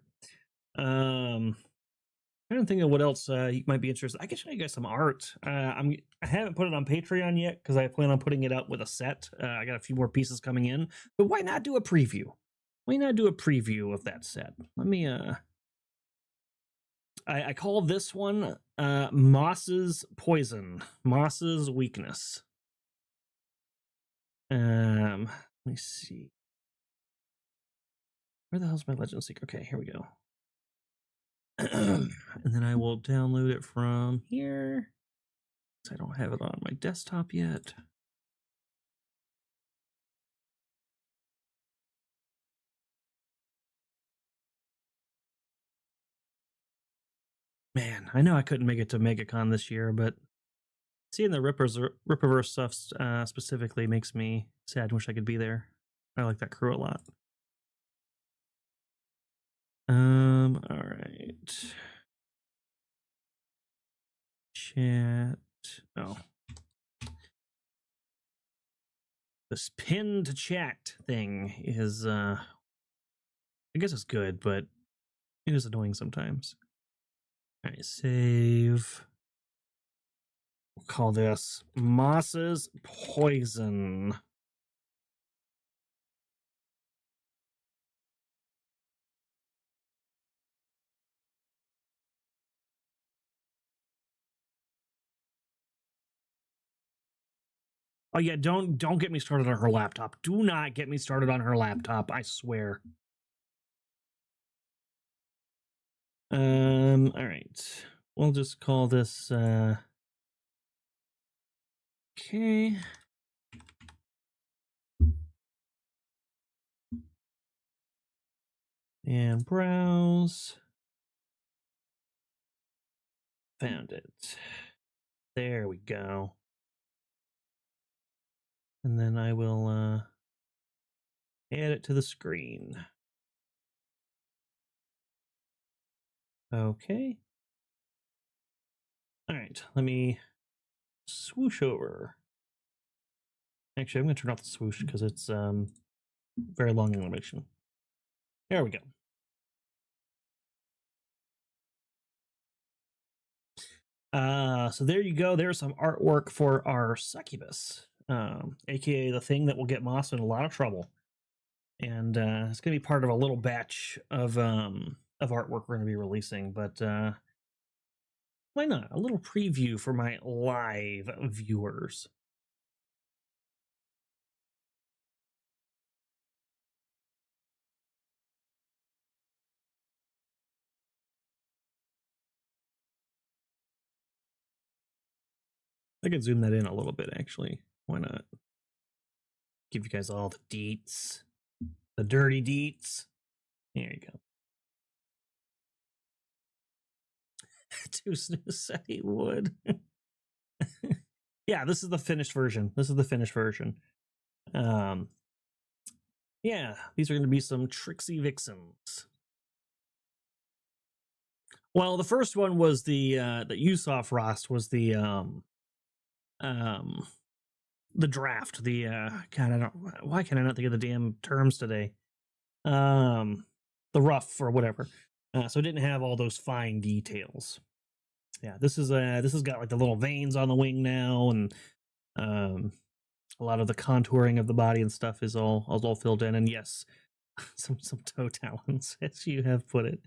I don't think of what else you might be interested. I can show you guys some art. I haven't put it on Patreon yet because I plan on putting it out with a set. I got a few more pieces coming in, but why not do a preview? Why not do a preview of that set? Let me. I call this one Moss's Poison, Moss's Weakness. Let me see. Where the hell's my Legend Seeker? Okay, here we go. And then I will download it from here. I don't have it on my desktop yet. Man, I know I couldn't make it to MegaCon this year, but seeing the Rippaverse stuff specifically makes me sad and wish I could be there. I like that crew a lot. All right. Chat. Oh. This pinned chat thing is, I guess it's good, but it is annoying sometimes. All right, save. We'll call this Moss's Poison. Oh yeah, don't get me started on her laptop. Do not get me started on her laptop, I swear. All right. We'll just call this okay. And browse. Found it. There we go. And then I will add it to the screen. Okay. All right, let me swoosh over. Actually, I'm going to turn off the swoosh because it's very long animation. There we go. So there you go. There's some artwork for our succubus, aka the thing that will get Moss in a lot of trouble. And it's going to be part of a little batch of artwork we're going to be releasing. But why not? A little preview for my live viewers. I could zoom that in a little bit, actually. Why not? Give you guys all the deets, the dirty deets. There you go. Too Snooze said he would. Yeah, this is the finished version. This is the finished version. Yeah, these are going to be some tricksy vixens. Well, the first one was the that you saw, Froste, was the draft. The God, I don't. Why can I not think of the damn terms today? The rough or whatever. So it didn't have all those fine details. Yeah, this has got like the little veins on the wing now, and a lot of the contouring of the body and stuff is all filled in. And yes, some toe talons, as you have put it.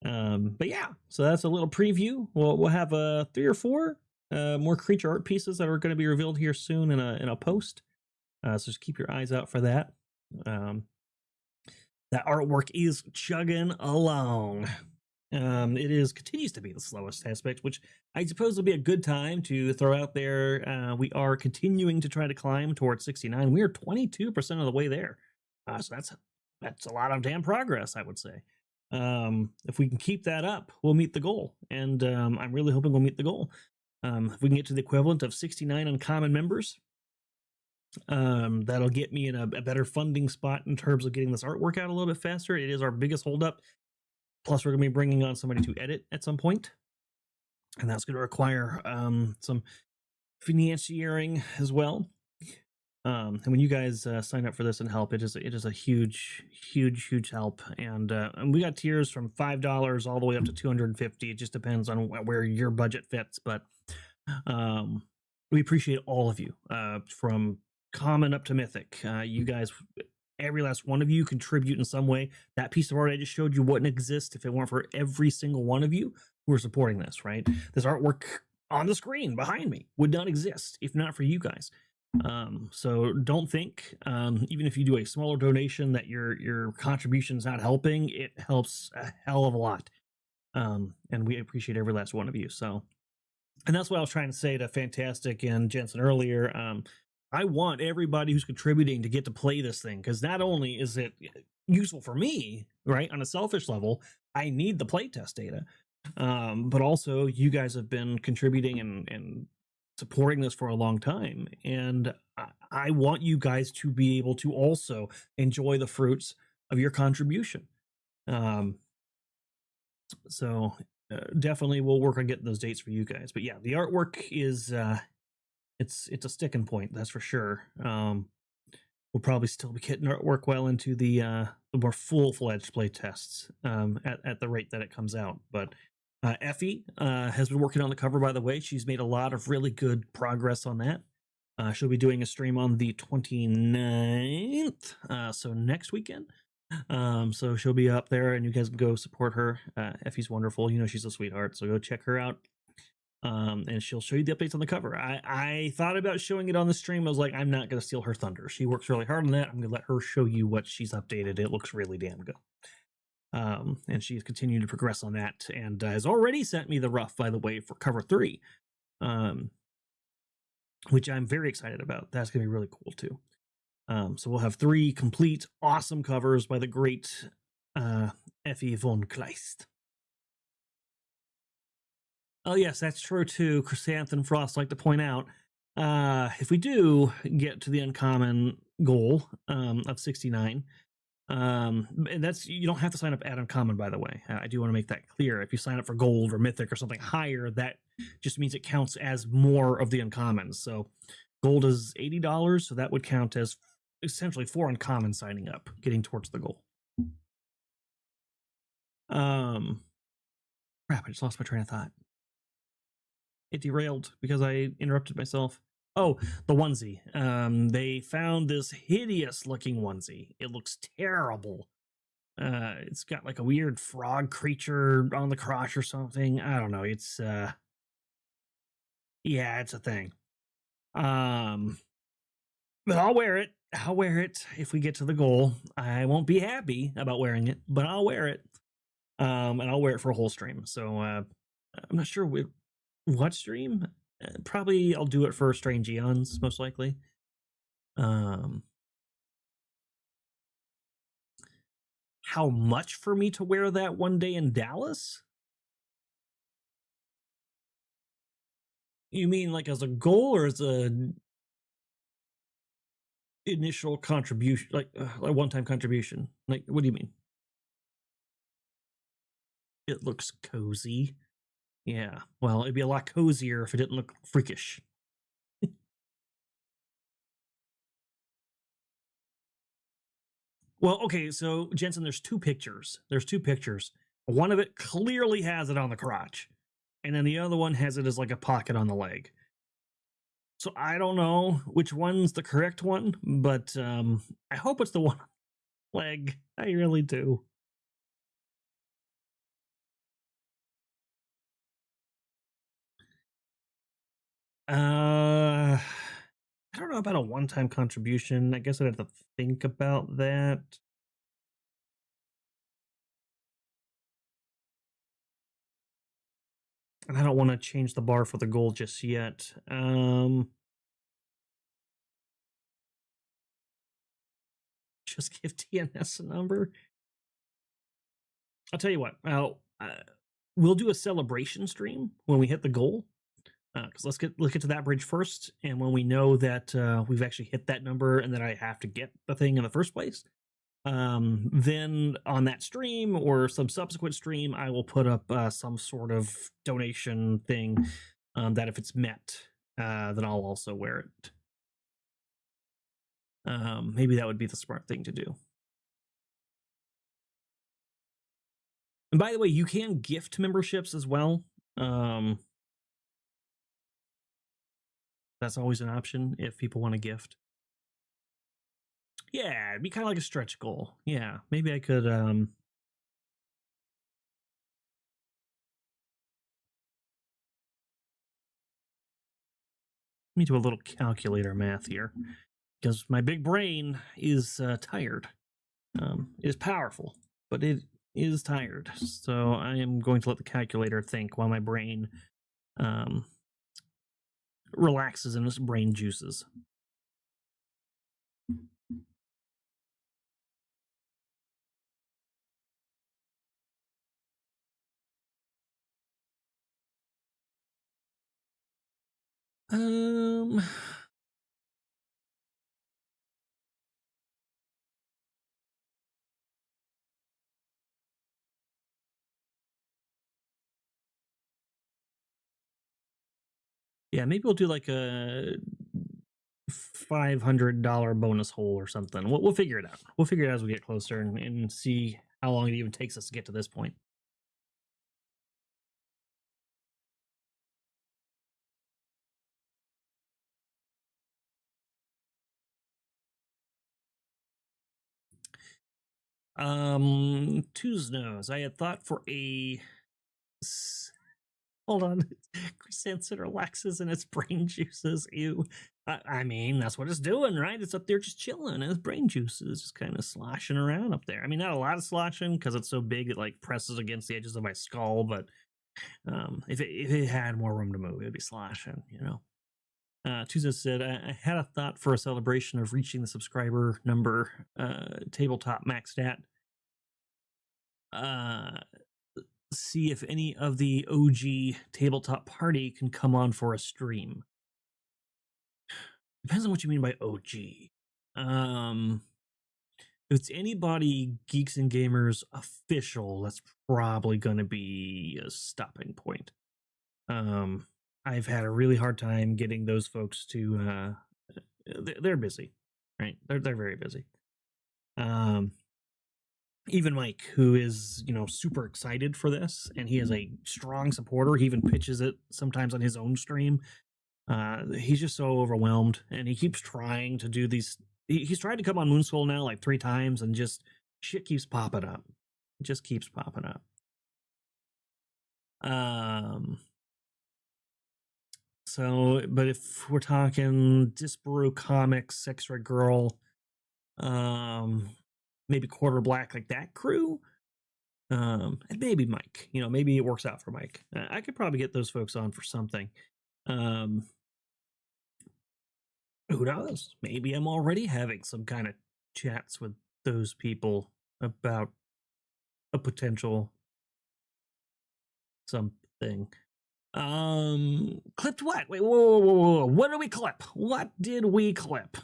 But yeah, so that's a little preview. We'll have 3 or 4 more creature art pieces that are going to be revealed here soon in a post. So just keep your eyes out for that. That artwork is chugging along. It continues to be the slowest aspect, which I suppose will be a good time to throw out there. We are continuing to try to climb towards 69. We are 22% of the way there. So that's a lot of damn progress, I would say. If we can keep that up, we'll meet the goal. And I'm really hoping we'll meet the goal. If we can get to the equivalent of 69 uncommon members, that'll get me in a better funding spot in terms of getting this artwork out a little bit faster. It is our biggest holdup. Plus, we're going to be bringing on somebody to edit at some point, and that's going to require some financiering as well. And when you guys sign up for this and help, it is a huge help. And we got tiers from $5 all the way up to $250. It just depends on where your budget fits. But we appreciate all of you, from common up to mythic. You guys, every last one of you contribute in some way. That piece of art I just showed you wouldn't exist if it weren't for every single one of you who are supporting this, right? This artwork on the screen behind me would not exist if not for you guys. So don't think, even if you do a smaller donation, that your contribution is not helping. It helps a hell of a lot. And we appreciate every last one of you. So, and that's what I was trying to say to Fantastic and Jensen earlier. I want everybody who's contributing to get to play this thing, because not only is it useful for me, right, on a selfish level, I need the playtest data, but also you guys have been contributing and supporting this for a long time, and I want you guys to be able to also enjoy the fruits of your contribution. So definitely we'll work on getting those dates for you guys. But yeah, the artwork is it's a sticking point, that's for sure. We'll probably still be getting artwork well into the more full-fledged play tests at the rate that it comes out. But Effie has been working on the cover, by the way. She's made a lot of really good progress on that. She'll be doing a stream on the 29th, so next weekend. So she'll be up there, and you guys can go support her. Effie's wonderful. You know, she's a sweetheart, so go check her out. And she'll show you the updates on the cover. I thought about showing it on the stream. I was like, I'm not going to steal her thunder. She works really hard on that. I'm going to let her show you what she's updated. It looks really damn good. And she's continued to progress on that, and has already sent me the rough, by the way, for cover 3, which I'm very excited about. That's going to be really cool too. So we'll have 3 complete awesome covers by the great Effie von Kleist. Oh, yes, that's true too. Chrysanth and Frost like to point out, if we do get to the uncommon goal of 69, and that's, you don't have to sign up at uncommon, by the way. I do want to make that clear. If you sign up for gold or mythic or something higher, that just means it counts as more of the uncommons. So gold is $80, so that would count as essentially 4 uncommon signing up, getting towards the goal. Crap, I just lost my train of thought. It derailed because I interrupted myself. Oh, the onesie. They found this hideous looking onesie. It looks terrible. It's got like a weird frog creature on the crotch or something. I don't know. It's yeah, it's a thing. But I'll wear it. I'll wear it if we get to the goal. I won't be happy about wearing it, but I'll wear it. And I'll wear it for a whole stream. So I'm not sure what stream. Probably I'll do it for Strange Eons, most likely. How much for me to wear that one day in Dallas? You mean like as a goal or as a initial contribution, like a one-time contribution? Like, what do you mean? It looks cozy. Yeah, well, it'd be a lot cozier if it didn't look freakish. Well, okay, so Jensen, there's two pictures. One of it clearly has it on the crotch, and then the other one has it as like a pocket on the leg. So I don't know which one's the correct one, but I hope it's the one on the leg. I really do. I don't know about a one-time contribution. I guess I'd have to think about that. And I don't want to change the bar for the goal just yet. Just give TNS a number. I'll tell you what. We'll do a celebration stream when we hit the goal. Because let's get to that bridge first, and when we know that we've actually hit that number and that I have to get the thing in the first place, then on that stream or some subsequent stream, I will put up some sort of donation thing that if it's met, then I'll also wear it. Maybe that would be the smart thing to do. And by the way, you can gift memberships as well. That's always an option if people want to gift. Yeah, it'd be kind of like a stretch goal. Yeah, maybe I could let me do a little calculator math here, because my big brain is tired. It is powerful, but it is tired. So I am going to let the calculator think while my brain relaxes in its brain juices. Yeah, maybe we'll do like a $500 bonus hole or something. We'll figure it out. We'll figure it out as we get closer and see how long it even takes us to get to this point. Tuesnose. I had thought for a hold on. Chrysanthemum relaxes in its brain juices. Ew. I mean, that's what it's doing, right? It's up there just chilling. Its brain juices just kind of sloshing around up there. I mean, not a lot of sloshing because it's so big it like presses against the edges of my skull. But if it had more room to move, it'd be sloshing, you know. Tuesday said, I had a thought for a celebration of reaching the subscriber number tabletop max stat. see if any of the OG tabletop party can come on for a stream. Depends on what you mean by OG. If it's anybody Geeks and Gamers official, that's probably going to be a stopping point. I've had a really hard time getting those folks to. They're busy, right? They're very busy. Even Mike, who is super excited for this, and he is a strong supporter. He even pitches it sometimes on his own stream. He's just so overwhelmed, and he keeps trying to do these. He's tried to come on Moonskull now like 3 times, and just shit keeps popping up. It just keeps popping up. So, but if we're talking Disparu Comics, X-Ray Girl, maybe Quarter Black, like that crew, and maybe Mike, maybe it works out for Mike. I could probably get those folks on for something. Who knows? Maybe I'm already having some kind of chats with those people about a potential something. Clipped what? Wait, whoa. What did we clip? What did we clip?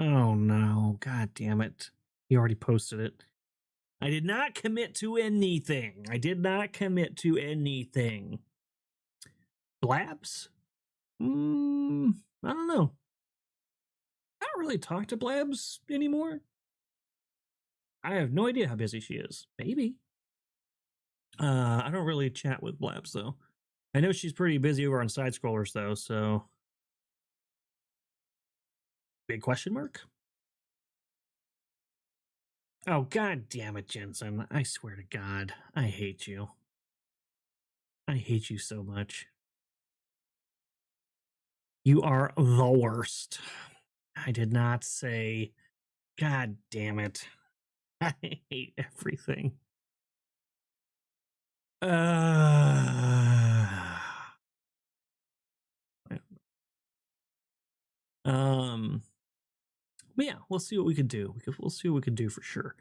Oh no, god damn it. He already posted it. I did not commit to anything. Blabs? I don't know. I don't really talk to Blabs anymore. I have no idea how busy she is. Maybe. I don't really chat with Blabs, though. I know she's pretty busy over on Side Scrollers, though, so... Big question mark? Oh, god damn it, Jensen. I swear to God. I hate you. I hate you so much. You are the worst. I did not say... God damn it. I hate everything. But yeah, we'll see what we can do. We'll see what we can do for sure.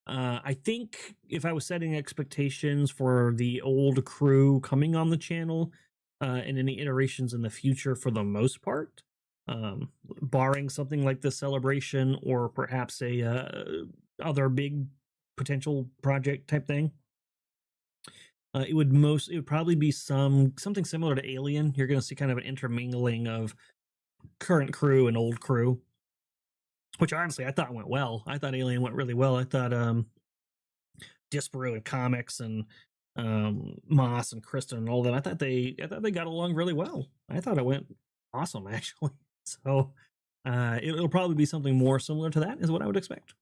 I think if I was setting expectations for the old crew coming on the channel, and any iterations in the future, for the most part, barring something like the celebration or perhaps a other big potential project type thing, it would probably be something similar to Alien. You're going to see kind of an intermingling of current crew and old crew, which honestly I thought went well. I thought Alien went really well. I thought Disparu and Comics and Moss and Kristen and all that, I thought they got along really well. I thought it went awesome, actually. So it'll probably be something more similar to that, is what I would expect.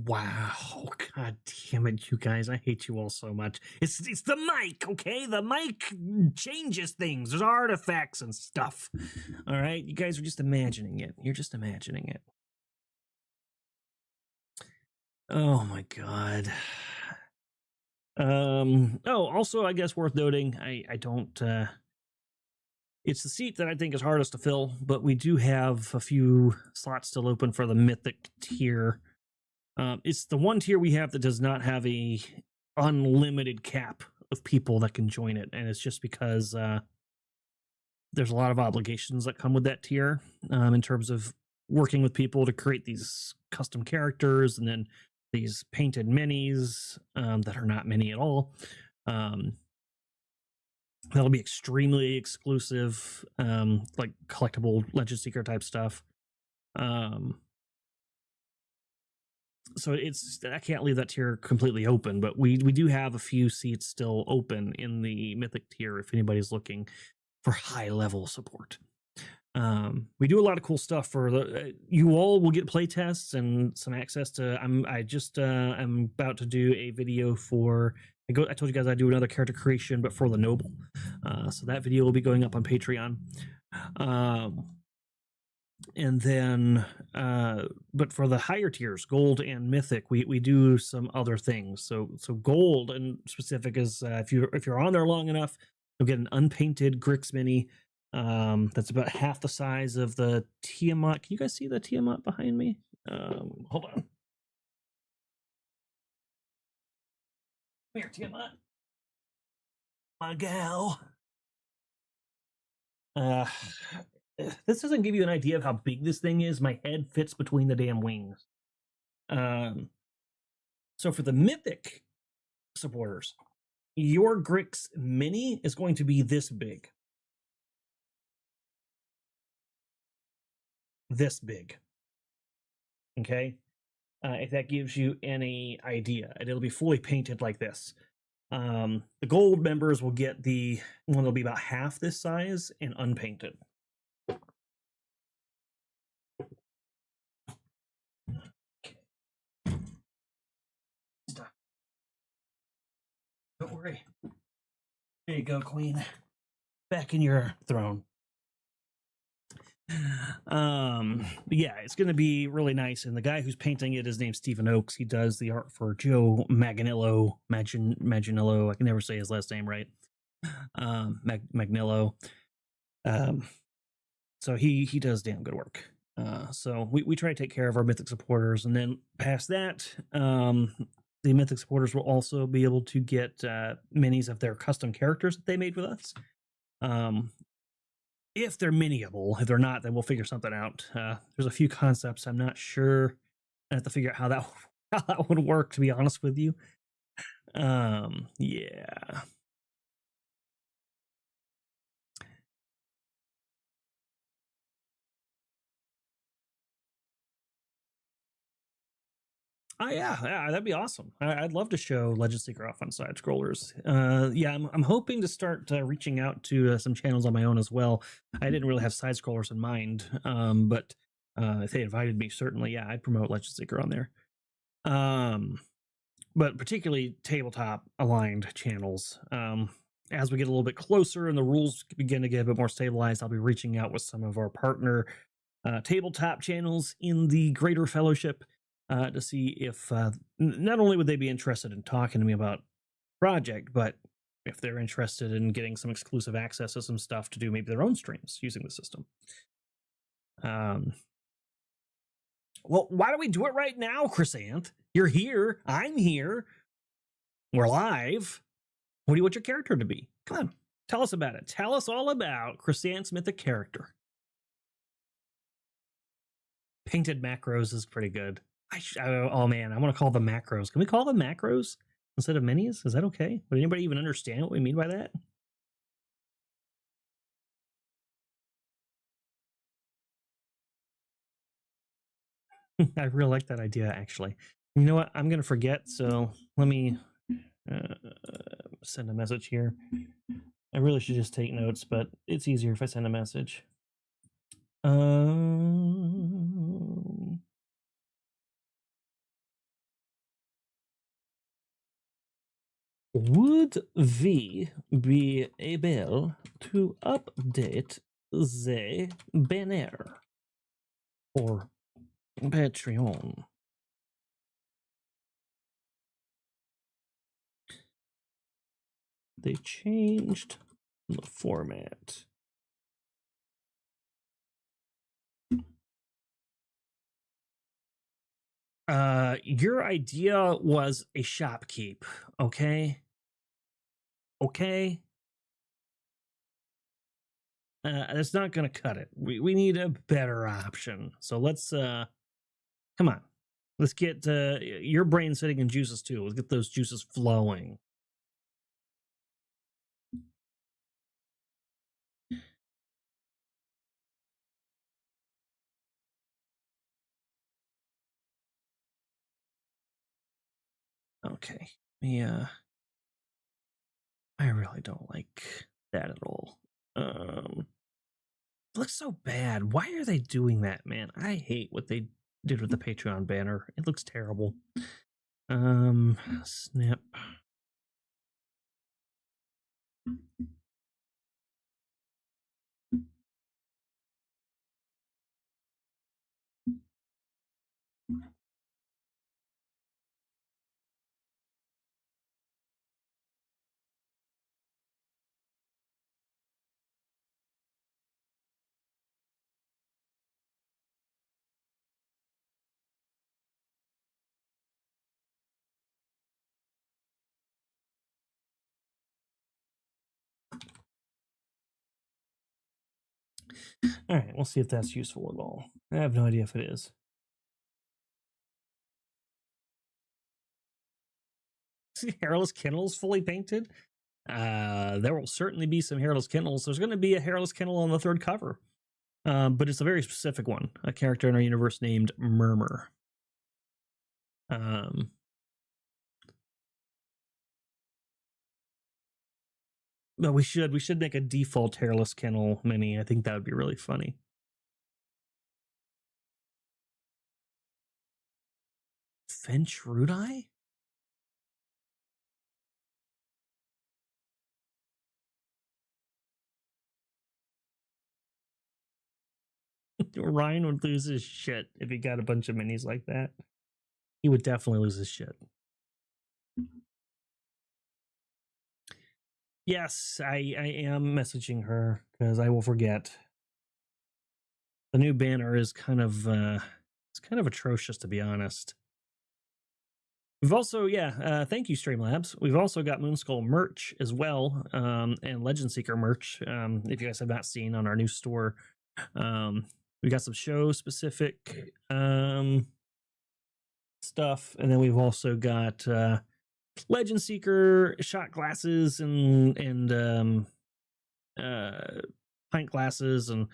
Wow, god damn it, you guys. I hate you all so much. It's the mic, okay? The mic changes things. There's artifacts and stuff. All right? You guys are just imagining it. You're just imagining it. Oh my god. Also, I guess worth noting, I don't it's the seat that I think is hardest to fill, but we do have a few slots still open for the Mythic tier. It's the one tier we have that does not have a unlimited cap of people that can join it, and it's just because there's a lot of obligations that come with that tier, in terms of working with people to create these custom characters, and then these painted minis that are not mini at all. That'll be extremely exclusive, like collectible Legend Seeker type stuff. So I can't leave that tier completely open, but we do have a few seats still open in the Mythic tier if anybody's looking for high level support. We do a lot of cool stuff for you all will get play tests and some access to. I'm about to do a video for. I told you guys I do another character creation, but for the Noble. So that video will be going up on Patreon. And then, but for the higher tiers, Gold and Mythic, we do some other things. So Gold and specific is if you're on there long enough, you'll get an unpainted Grix mini. That's about half the size of the Tiamat. Can you guys see the Tiamat behind me? Hold on. Here, Tiamat. My gal. This doesn't give you an idea of how big this thing is. My head fits between the damn wings. So for the Mythic supporters, your Grix Mini is going to be this big. This big. Okay? If that gives you any idea. And it'll be fully painted like this. The gold members will get the one that'll be about half this size and unpainted. Stop. Don't worry. There you go, Queen. Back in your throne. Yeah, it's going to be really nice. And the guy who's painting it, his name's Stephen Oakes. He does the art for Joe Maganello. Maganello. I can never say his last name right. Magnello. So he does damn good work. So we try to take care of our Mythic supporters, and then past that, the Mythic supporters will also be able to get minis of their custom characters that they made with us. If they're miniable. If they're not, then we'll figure something out. There's a few concepts I'm not sure. I have to figure out how that would work, to be honest with you. Yeah. Yeah, that'd be awesome. I'd love to show Legend Seeker off on side scrollers. Yeah, I'm hoping to start reaching out to some channels on my own as well. I didn't really have side scrollers in mind, but if they invited me, certainly, yeah, I'd promote Legend Seeker on there. But particularly tabletop aligned channels. As we get a little bit closer and the rules begin to get a bit more stabilized, I'll be reaching out with some of our partner tabletop channels in the Greater Fellowship. To see if not only would they be interested in talking to me about project, but if they're interested in getting some exclusive access to some stuff to do maybe their own streams using the system. Well, why don't we do it right now, Chrysanth? You're here. I'm here. We're live. What do you want your character to be? Come on, tell us about it. Tell us all about Chrysanth's mythic character. Painted macros is pretty good. Oh man, I want to call them macros. Can we call them macros instead of minis? Is that okay? Would anybody even understand what we mean by that? I really like that idea, actually. You know what? I'm going to forget, so let me send a message here. I really should just take notes, but it's easier if I send a message. Would we be able to update the banner for Patreon? They changed the format. Your idea was a shopkeep, okay? Okay? That's not gonna cut it. We need a better option. So let's come on. Let's get your brain sitting in juices too. Let's get those juices flowing. Okay. Yeah. I really don't like that at all. It looks so bad. Why are they doing that, man? I hate what they did with the Patreon banner. It looks terrible. Snip. All right, we'll see if that's useful at all. I have no idea if it is. See, hairless kennels fully painted. There will certainly be some hairless kennels. There's going to be a hairless kennel on the third cover, but it's a very specific one. A character in our universe named Murmur. But we should make a default hairless kennel mini. I think that would be really funny. Finch Rudi? Ryan would lose his shit if he got a bunch of minis like that. He would definitely lose his shit. Yes, I am messaging her because I will forget. The new banner is kind of atrocious, to be honest. We've also, thank you, Streamlabs. We've also got Moonskull merch as well, and Legend Seeker merch. If you guys have not seen on our new store, we got some show specific stuff, and then we've also got Legend Seeker shot glasses and pint glasses and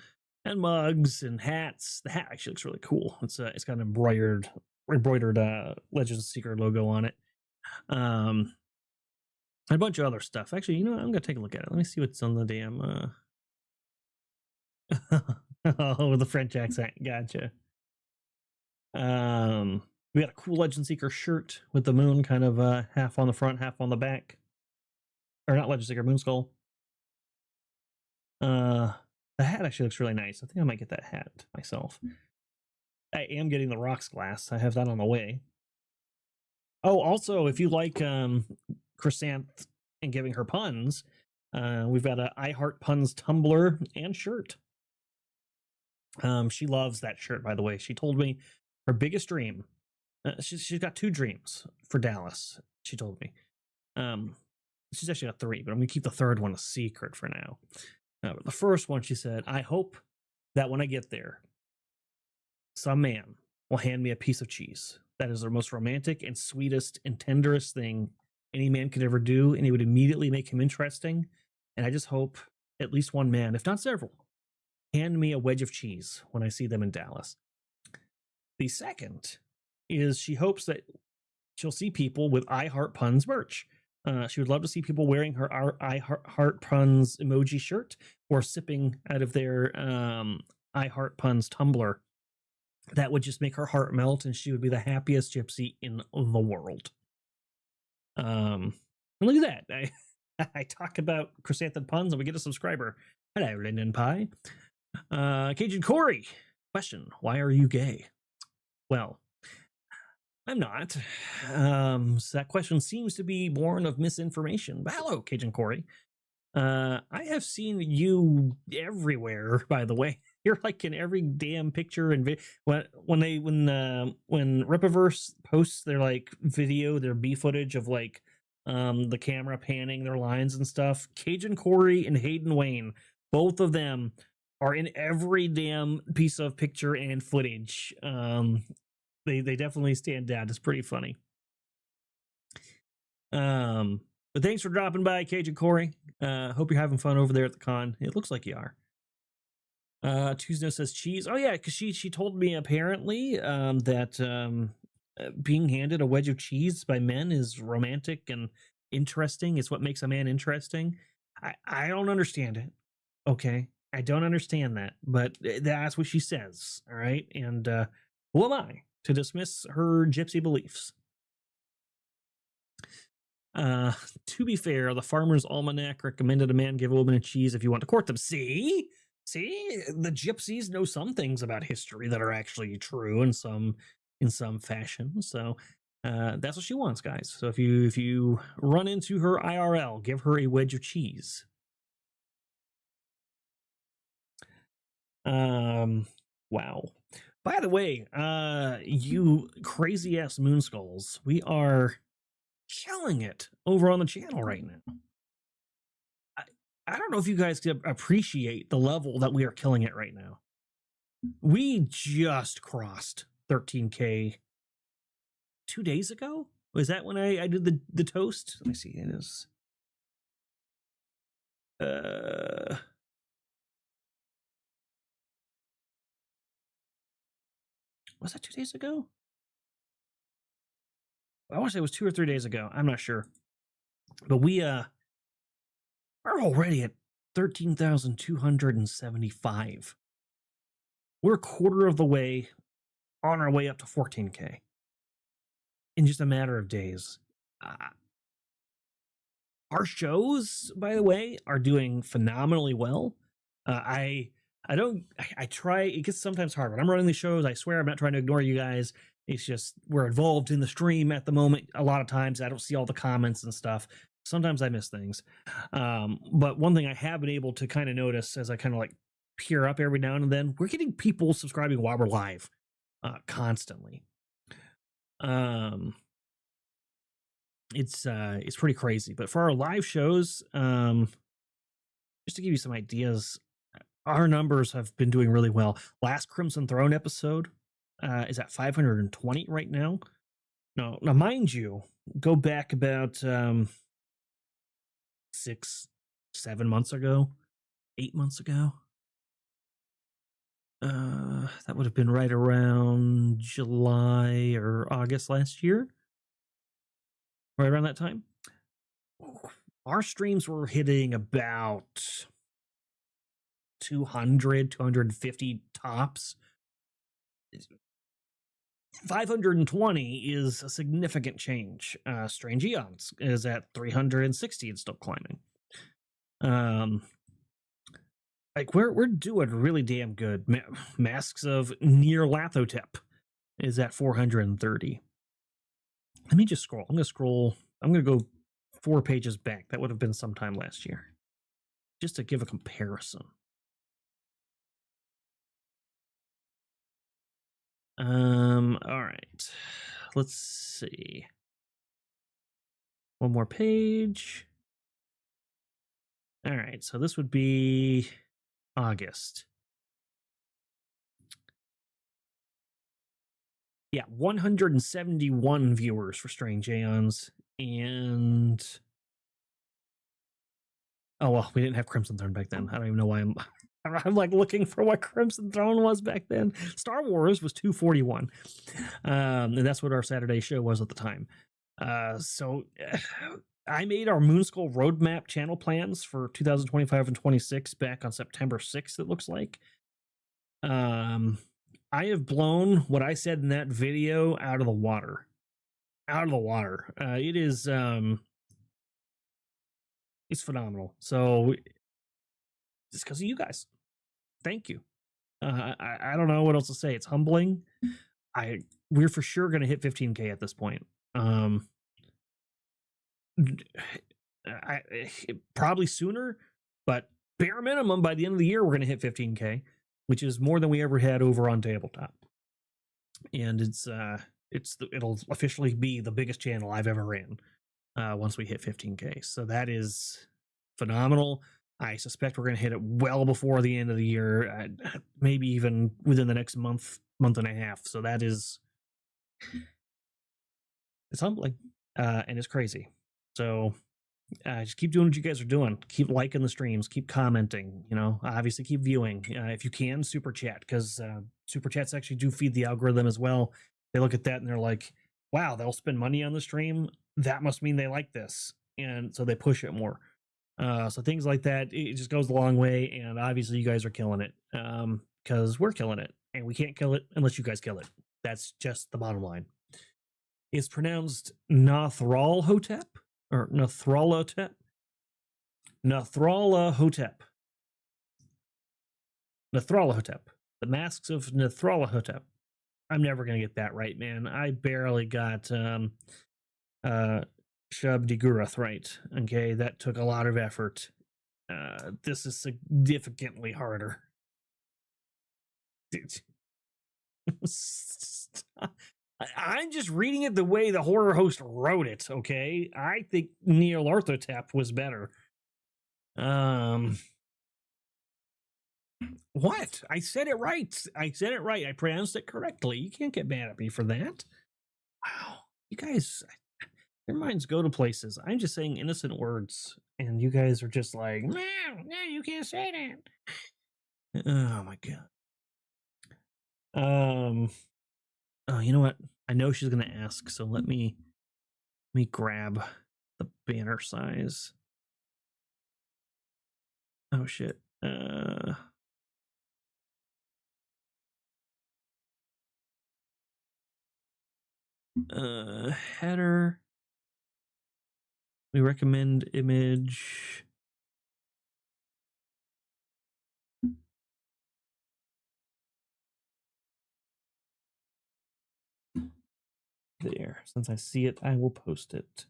mugs and hats. The hat actually looks really cool. It's got an embroidered Legend Seeker logo on it. A bunch of other stuff. Actually, you know what? I'm gonna take a look at it. Let me see what's on the damn oh, the French accent. Gotcha. We got a cool Legend Seeker shirt with the moon kind of half on the front, half on the back. Or not Legend Seeker, Moonskull. The hat actually looks really nice. I think I might get that hat myself. I am getting the Rocks glass. I have that on the way. Oh, also, if you like Chrysanth and giving her puns, we've got a I Heart Puns tumbler and shirt. She loves that shirt, by the way. She told me her biggest dream. She's got 2 dreams for Dallas. She told me. She's actually got 3, but I'm gonna keep the third one a secret for now. But the first one, she said, I hope that when I get there, some man will hand me a piece of cheese. That is the most romantic and sweetest and tenderest thing any man could ever do, and it would immediately make him interesting. And I just hope at least one man, if not several, hand me a wedge of cheese when I see them in Dallas. The second is she hopes that she'll see people with I Heart Puns merch. She would love to see people wearing her I Heart Puns emoji shirt or sipping out of their I Heart Puns tumbler. That would just make her heart melt, and she would be the happiest gypsy in the world. And look at that. I talk about chrysanthemum puns, and we get a subscriber. Hello, Linden Pie. Cajun Corey. Question: why are you gay? Well, I'm not. So that question seems to be born of misinformation. But hello, Cajun Corey. I have seen you everywhere, by the way. You're like in every damn picture and when Rippaverse posts their like video, their B footage of like the camera panning their lines and stuff. Cajun Corey and Hayden Wayne, both of them are in every damn piece of picture and footage. They definitely stand out. It's pretty funny. But thanks for dropping by, Cajun Corey. Hope you're having fun over there at the con. It looks like you are. Tuesday says cheese. Oh yeah, because she told me apparently that being handed a wedge of cheese by men is romantic and interesting. It's what makes a man interesting. I don't understand it. Okay, I don't understand that, but that's what she says. All right, and who am I to dismiss her gypsy beliefs? To be fair, the Farmer's Almanac recommended a man give a woman a cheese if you want to court them. See, the gypsies know some things about history that are actually true in some fashion. So that's what she wants, guys. So if you run into her IRL, give her a wedge of cheese. Wow. By the way, you crazy ass Moonskulls, we are killing it over on the channel right now. I don't know if you guys can appreciate the level that we are killing it right now. We just crossed 13K 2 days ago. Was that when I did the toast? Let me see. It is. Was that 2 days ago? I want to say it was 2 or 3 days ago. I'm not sure. But we're already at 13,275. We're a quarter of the way on our way up to 14K in just a matter of days. Our shows, by the way, are doing phenomenally well. I try, it gets sometimes hard when I'm running the shows. I swear I'm not trying to ignore you guys. It's just we're involved in the stream at the moment. A lot of times I don't see all the comments and stuff. Sometimes I miss things. But one thing I have been able to kind of notice as I kind of like peer up every now and then, we're getting people subscribing while we're live constantly. It's pretty crazy. But for our live shows, just to give you some ideas, our numbers have been doing really well. Last Crimson Throne episode is at 520 right now. Now, mind you, go back about 6, 7 months ago, 8 months ago. That would have been right around July or August last year. Right around that time. Our streams were hitting about 200, 250 tops. 520 is a significant change. Strange Eons is at 360 and still climbing. Like we're doing really damn good. Masks of Nyarlathotep is at 430. Let me just scroll. I'm going to go 4 pages back. That would have been sometime last year. Just to give a comparison. All right. Let's see. One more page. All right. So this would be August. Yeah, 171 viewers for Strange Aeons, and oh well, we didn't have Crimson Throne back then. I don't even know why I'm like looking for what Crimson Throne was back then. Star Wars was 241, and that's what our Saturday show was at the time. So I made our Moonskull roadmap channel plans for 2025 and 26 back on September 6th. It looks like. I have blown what I said in that video out of the water. Out of the water. It is it's phenomenal. So it's because of you guys. Thank you. I don't know what else to say. It's humbling. We're for sure going to hit 15K at this point. Probably sooner, but bare minimum by the end of the year we're going to hit 15K. Which is more than we ever had over on tabletop, and it'll officially be the biggest channel I've ever ran once we hit 15K. So that is phenomenal. I suspect we're going to hit it well before the end of the year, maybe even within the next month and a half. So that is it's humbling and it's crazy. So. Just keep doing what you guys are doing. Keep liking the streams. Keep commenting. Obviously keep viewing. If you can, super chat, because super chats actually do feed the algorithm as well. They look at that and they're like, "Wow, they'll spend money on the stream. That must mean they like this," and so they push it more. So things like that, it just goes a long way. And obviously, you guys are killing it because we're killing it, and we can't kill it unless you guys kill it. That's just the bottom line. It's pronounced Nathralhotep. Or Nathralhotep. Nathralhotep. Nathralhotep. The Masks of Nathralhotep. I'm never going to get that right, man. I barely got Shub-Digurath right. Okay, that took a lot of effort. This is significantly harder. I'm just reading it the way the horror host wrote it, okay? I think Nyarlathotep was better. What? I said it right. I said it right. I pronounced it correctly. You can't get mad at me for that. Wow. You guys, your minds go to places. I'm just saying innocent words, and you guys are just like, no, you can't say that. Oh my god. Oh, you know what? I know she's gonna ask, so let me grab the banner size. Oh shit. Header. We recommend image. There. Since I see it, I will post it.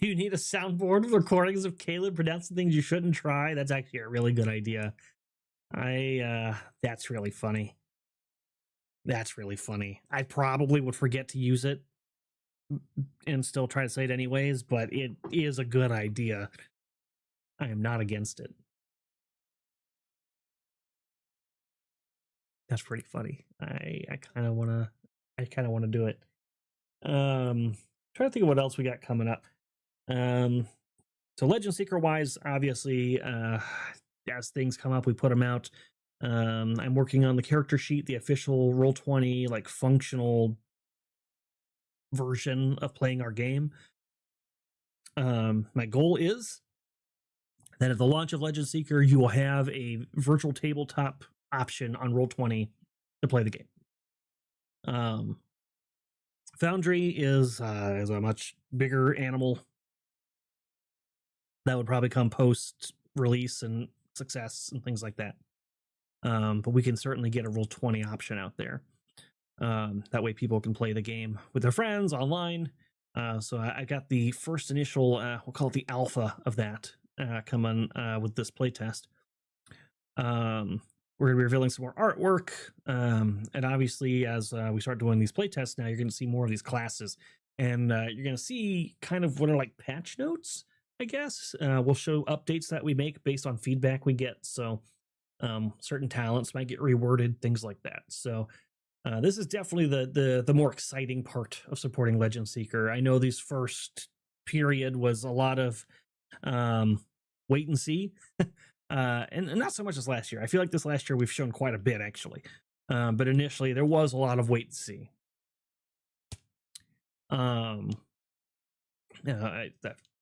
You need a soundboard with recordings of Caleb pronouncing things you shouldn't try. That's actually a really good idea. That's really funny. That's really funny. I probably would forget to use it and still try to say it anyways, but it is a good idea. I am not against it. That's pretty funny. I kind of want to do it. Trying to think of what else we got coming up. So Legend Seeker wise, obviously, as things come up, we put them out. I'm working on the character sheet, the official Roll20 like functional version of playing our game. My goal is that at the launch of Legend Seeker, you will have a virtual tabletop option on Roll20 to play the game. Foundry is a much bigger animal. That would probably come post release and success and things like that. But we can certainly get a Roll20 option out there. That way people can play the game with their friends online. So I got the first initial, we'll call it the alpha of that, coming with this playtest. We're going to be revealing some more artwork. And obviously, as we start doing these playtests now, you're going to see more of these classes. And you're going to see kind of what are like patch notes, I guess. We'll show updates that we make based on feedback we get. So certain talents might get reworded, things like that. So this is definitely the more exciting part of supporting Legend Seeker. I know this first period was a lot of wait and see. And not so much as last year. I feel like this last year we've shown quite a bit, actually. But initially, there was a lot of wait and see.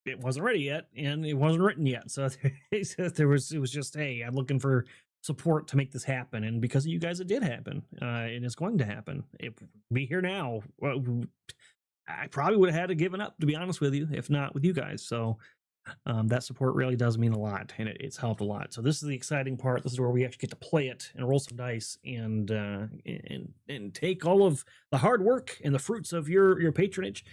It wasn't ready yet, and it wasn't written yet. So it was just, hey, I'm looking for support to make this happen. And because of you guys, it did happen. And it's going to happen. It will be here now. I probably would have had to given up, to be honest with you, if not with you guys. So that support really does mean a lot, and it's helped a lot. So this is the exciting part. This is where we actually get to play it and roll some dice and take all of the hard work and the fruits of your patronage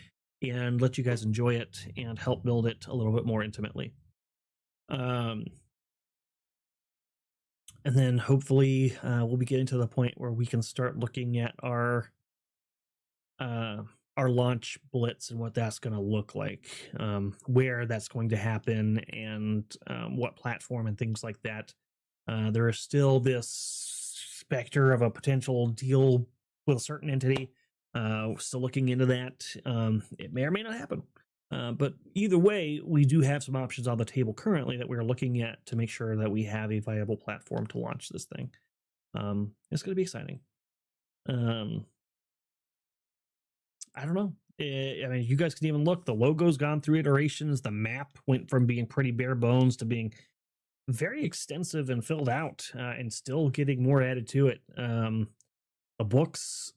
and let you guys enjoy it and help build it a little bit more intimately. And then hopefully we'll be getting to the point where we can start looking at our launch blitz and what that's going to look like, where that's going to happen, and what platform and things like that. There is still this specter of a potential deal with a certain entity. Still looking into that. It may or may not happen. But either way, we do have some options on the table currently that we're looking at to make sure that we have a viable platform to launch this thing. It's going to be exciting. I don't know. I mean, you guys can even look. The logo's gone through iterations. The map went from being pretty bare bones to being very extensive and filled out, and still getting more added to it. The books,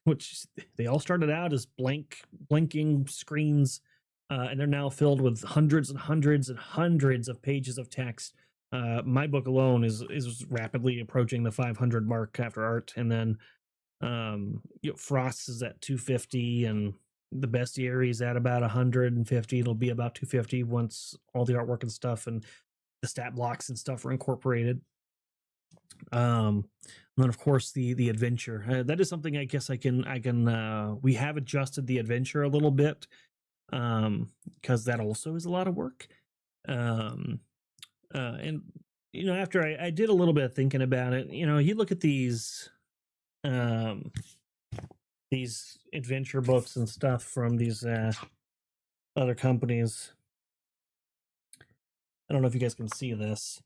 which they all started out as blinking screens, and they're now filled with hundreds and hundreds and hundreds of pages of text. My book alone is rapidly approaching the 500 mark after art, and then Froste is at 250, and the Bestiary is at about 150. It'll be about 250 once all the artwork and stuff and the stat blocks and stuff are incorporated. And then of course the adventure. That is something I guess I can we have adjusted the adventure a little bit, because that also is a lot of work. And after I did a little bit of thinking about it, you look at these adventure books and stuff from these other companies. I don't know if you guys can see this,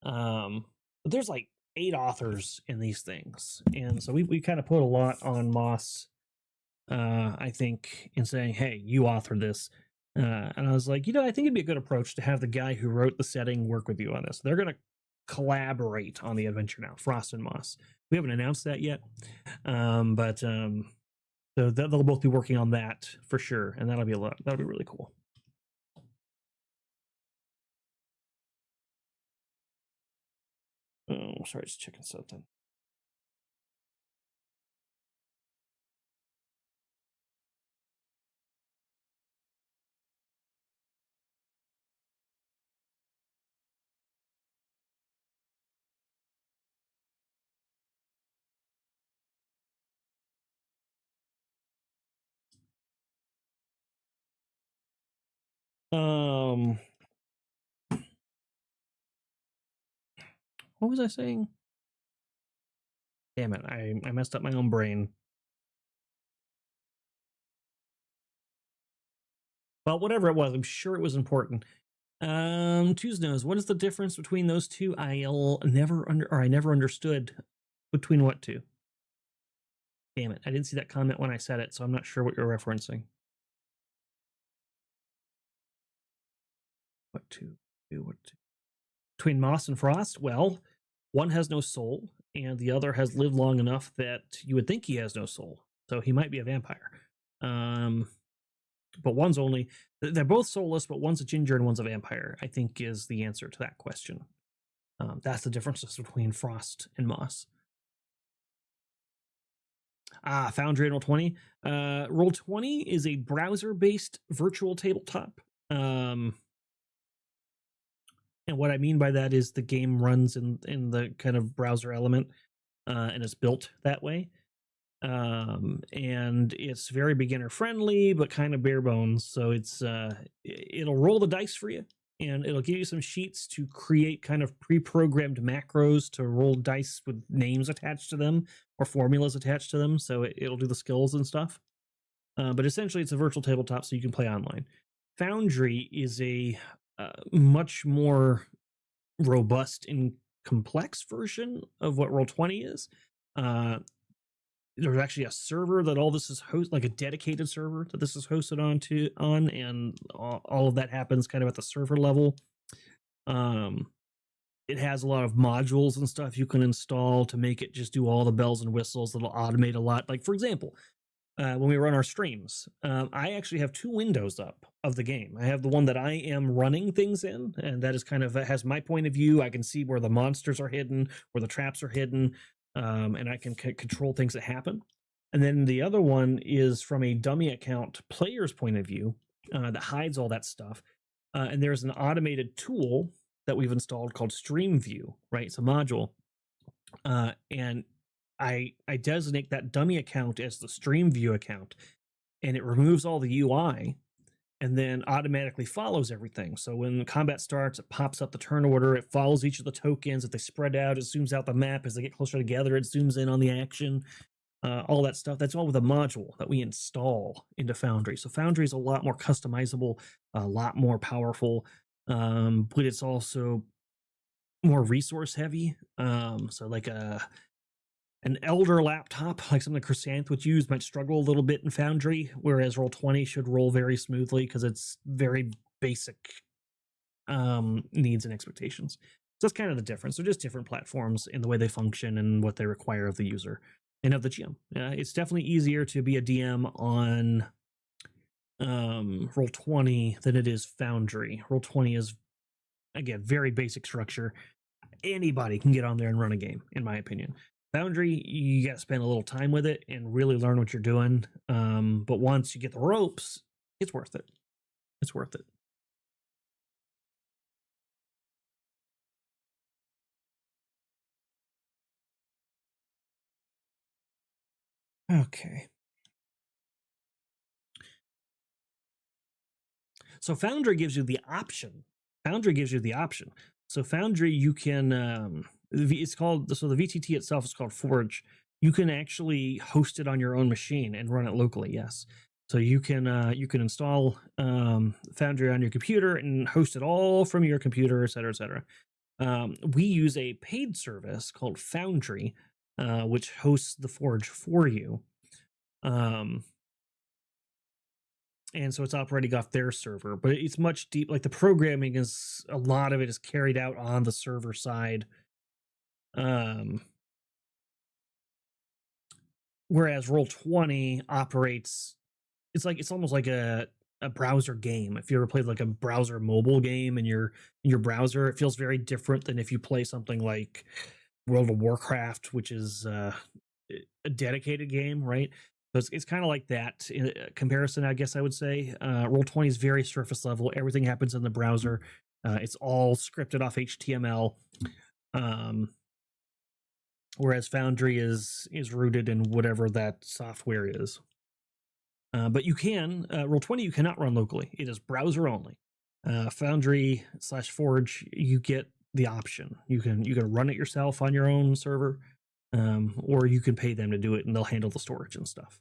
but there's like 8 authors in these things, and so we kind of put a lot on Moss, I think, in saying, hey, you author this. And I was like, I think it'd be a good approach to have the guy who wrote the setting work with you on this. They're going to collaborate on the adventure now, Froste and Moss. We haven't announced that yet, but so they'll both be working on that for sure, and that'll be really cool. Oh, sorry, just checking something. What was I saying? Damn it, I messed up my own brain. Well, whatever it was, I'm sure it was important. Tuesday knows, what is the difference between those two? I never understood between what two. Damn it, I didn't see that comment when I said it, so I'm not sure what you're referencing. What two? Between Moss and Froste? Well, one has no soul, and the other has lived long enough that you would think he has no soul, so he might be a vampire. But they're both soulless, but one's a ginger and one's a vampire, I think, is the answer to that question. That's the differences between Froste and Moss. Foundry and Roll20. Roll20 is a browser-based virtual tabletop. And what I mean by that is the game runs in the kind of browser element, and it's built that way. And it's very beginner friendly, but kind of bare bones. So it'll roll the dice for you, and it'll give you some sheets to create kind of pre-programmed macros to roll dice with names attached to them or formulas attached to them. So it'll do the skills and stuff. But essentially it's a virtual tabletop so you can play online. Foundry is a much more robust and complex version of what Roll20 is. There's actually a server that all this is like a dedicated server that this is hosted on, and all of that happens kind of at the server level. It has a lot of modules and stuff you can install to make it just do all the bells and whistles. That'll automate a lot. Like, for example, when we run our streams, I actually have 2 windows up of the game. I have the one that I am running things in, and that is kind of has my point of view. I can see where the monsters are hidden, where the traps are hidden, and I can control things that happen. And then the other one is from a dummy account player's point of view, that hides all that stuff. And there's an automated tool that we've installed called Stream View, right? It's a module. And I designate that dummy account as the Stream View account, and it removes all the UI and then automatically follows everything. So when combat starts, it pops up the turn order, it follows each of the tokens. If they spread out, it zooms out the map. As they get closer together, it zooms in on the action, all that stuff. That's all with a module that we install into Foundry. So Foundry is a lot more customizable, a lot more powerful, but it's also more resource heavy. So like an elder laptop, like something Chrysanth would use, might struggle a little bit in Foundry, whereas Roll20 should roll very smoothly because it's very basic needs and expectations. So that's kind of the difference. They're just different platforms in the way they function and what they require of the user and of the GM. It's definitely easier to be a DM on Roll20 than it is Foundry. Roll20 is, again, very basic structure. Anybody can get on there and run a game, in my opinion. Foundry, you got to spend a little time with it and really learn what you're doing. But once you get the ropes, it's worth it. It's worth it. Okay. So Foundry gives you the option. So Foundry, you can, it's called, so the VTT itself is called Forge. You can actually host it on your own machine and run it locally. Yes. So you can install Foundry on your computer and host it all from your computer, et cetera, et cetera. We use a paid service called Foundry, which hosts the Forge for you. And so it's operating off their server, but it's much deep. Like the programming is, a lot of it is carried out on the server side. Whereas Roll20 operates, it's almost like a browser game. If you ever played like a browser mobile game in your browser, it feels very different than if you play something like World of Warcraft, which is a dedicated game, right? So it's kind of like that in comparison, I guess I would say. Roll20 is very surface level. Everything happens in the browser. It's all scripted off HTML. Whereas Foundry is rooted in whatever that software is. But you can, Roll20 you cannot run locally. It is browser only. Foundry/Forge, you get the option. You can run it yourself on your own server, or you can pay them to do it and they'll handle the storage and stuff.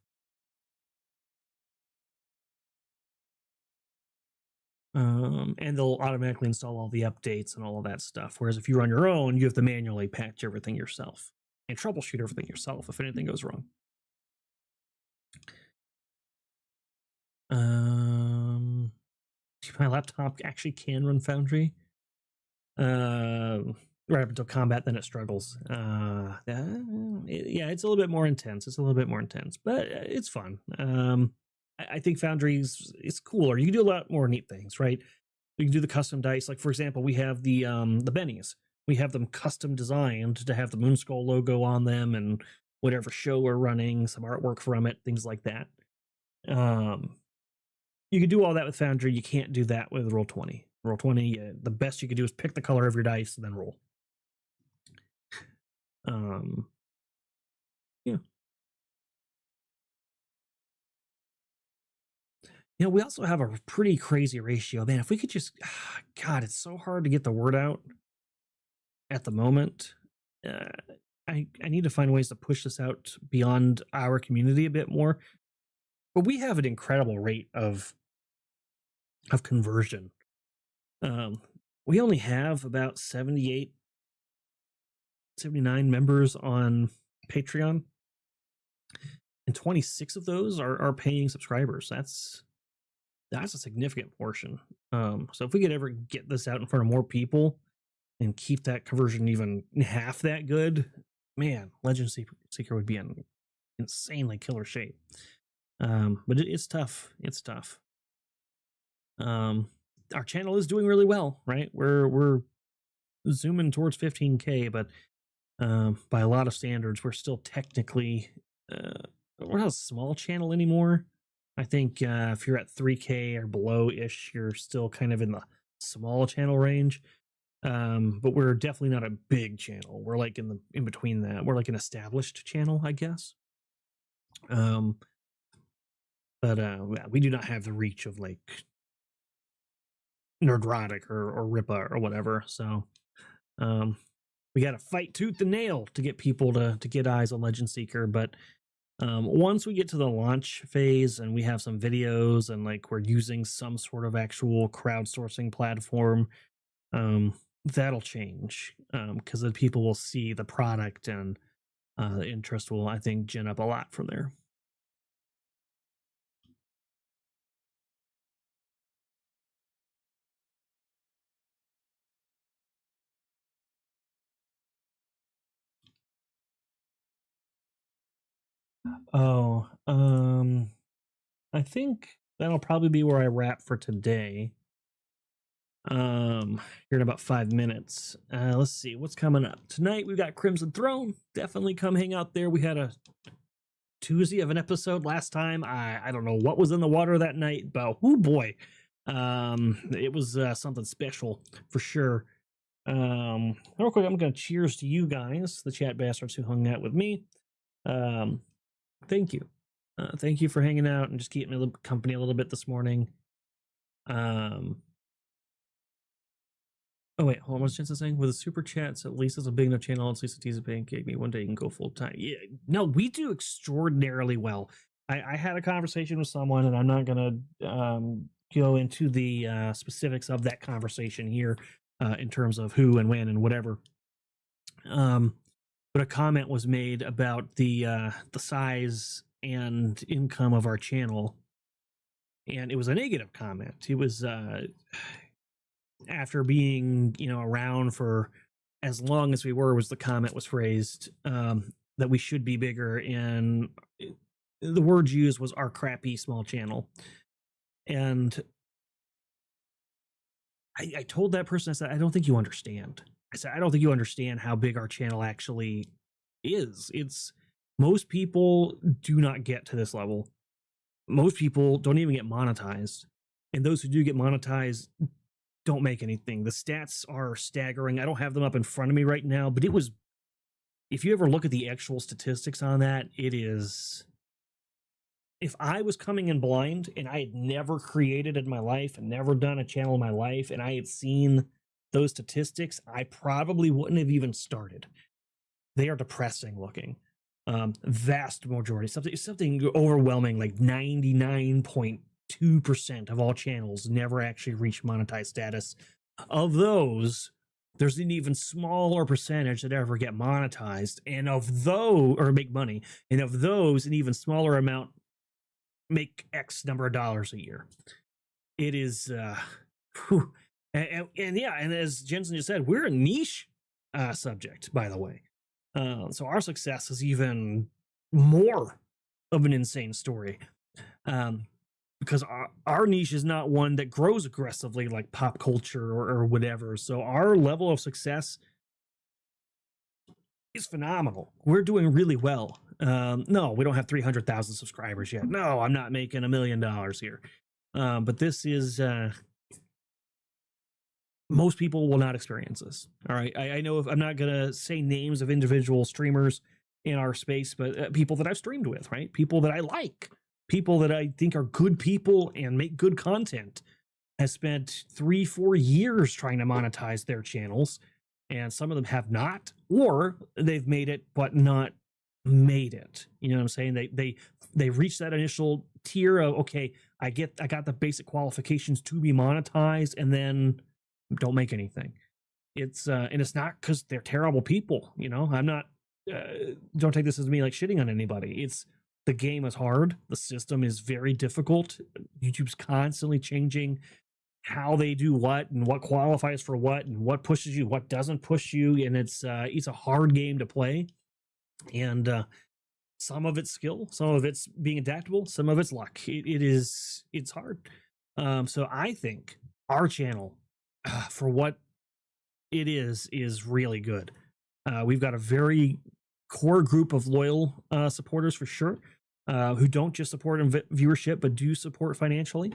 And they'll automatically install all the updates and all of that stuff. Whereas if you run your own, you have to manually patch everything yourself and troubleshoot everything yourself if anything goes wrong. My laptop actually can run Foundry. Right up until combat, then it struggles. Yeah, it's a little bit more intense. But it's fun. I think Foundry is cooler. You can do a lot more neat things, right? You can do the custom dice. Like for example, we have the bennies. We have them custom designed to have the Moonskull logo on them and whatever show we're running, some artwork from it, things like that. You can do all that with Foundry. You can't do that with Roll20. Roll20, the best you can do is pick the color of your dice and then roll. Yeah. We also have a pretty crazy ratio. Man, if we could just, God, it's so hard to get the word out at the moment. I need to find ways to push this out beyond our community a bit more. But we have an incredible rate of conversion. We only have about 78, 79 members on Patreon, and 26 of those are paying subscribers. That's a significant portion. So if we could ever get this out in front of more people and keep that conversion even half that good, man, Legend Seeker would be in insanely killer shape. But it's tough. Our channel is doing really well, right? We're zooming towards 15K, but by a lot of standards, we're still technically we're not a small channel anymore. I think if you're at 3K or below-ish, you're still kind of in the small channel range. But we're definitely not a big channel. We're like in between that. We're like an established channel, I guess. But we do not have the reach of like Nerdrotic or Ripa or whatever. So we got to fight tooth and nail to get people to get eyes on Legend Seeker. But once we get to the launch phase and we have some videos and like we're using some sort of actual crowdsourcing platform, that'll change because then people will see the product and the interest will, I think, gin up a lot from there. Oh, I think that'll probably be where I wrap for today. Here in about 5 minutes. Let's see what's coming up tonight. We've got Crimson Throne. Definitely come hang out there. We had a Tuesday of an episode last time. I don't know what was in the water that night, but oh boy, it was something special for sure. Real quick, I'm gonna cheers to you guys, the chat bastards who hung out with me. Thank you. Thank you for hanging out and just keeping me company a little bit this morning. Um, oh wait, hold on. What's Jensen saying? With the super chats, at least it's a big enough channel. At least it's a pancake me. One day you can go full time. Yeah, no, we do extraordinarily well. I had a conversation with someone, and I'm not gonna go into the specifics of that conversation here in terms of who and when and whatever. But a comment was made about the size and income of our channel, and it was a negative comment. It was after being around for as long as we were, was the comment was phrased, that we should be bigger, and the words used was our crappy small channel. And I told that person, I said, I don't think you understand. I said, I don't think you understand how big our channel actually is. It's most people do not get to this level. Most people don't even get monetized. And those who do get monetized don't make anything. The stats are staggering. I don't have them up in front of me right now, but it was, if you ever look at the actual statistics on that, it is, if I was coming in blind and I had never created in my life and never done a channel in my life, and I had seen those statistics, I probably wouldn't have even started. They are depressing looking. Vast majority, something overwhelming, like 99.2% of all channels never actually reach monetized status. Of those, there's an even smaller percentage that ever get monetized, and of those, or make money, and of those, an even smaller amount make X number of dollars a year. It is, and yeah, and as Jensen just said, we're a niche subject, by the way. So our success is even more of an insane story, because our niche is not one that grows aggressively like pop culture or whatever. So our level of success is phenomenal. We're doing really well. No, we don't have 300,000 subscribers yet. No, I'm not making $1 million here. But this is, most people will not experience this. All right. I know, if I'm not going to say names of individual streamers in our space, but people that I've streamed with, right? People that I like, people that I think are good people and make good content, has spent 3-4 years trying to monetize their channels. And some of them have not, or they've made it, but not made it. You know what I'm saying? They reached that initial tier of, okay, I got the basic qualifications to be monetized, and then don't make anything. It's and it's not because they're terrible people. I'm not, don't take this as me like shitting on anybody. It's, the game is hard. The system is very difficult. YouTube's constantly changing how they do what and what qualifies for what and what pushes you, what doesn't push you. And it's a hard game to play. And some of it's skill, some of it's being adaptable, some of it's luck. It's hard. So I think our channel, for what it is really good. We've got a very core group of loyal supporters for sure, who don't just support in viewership, but do support financially.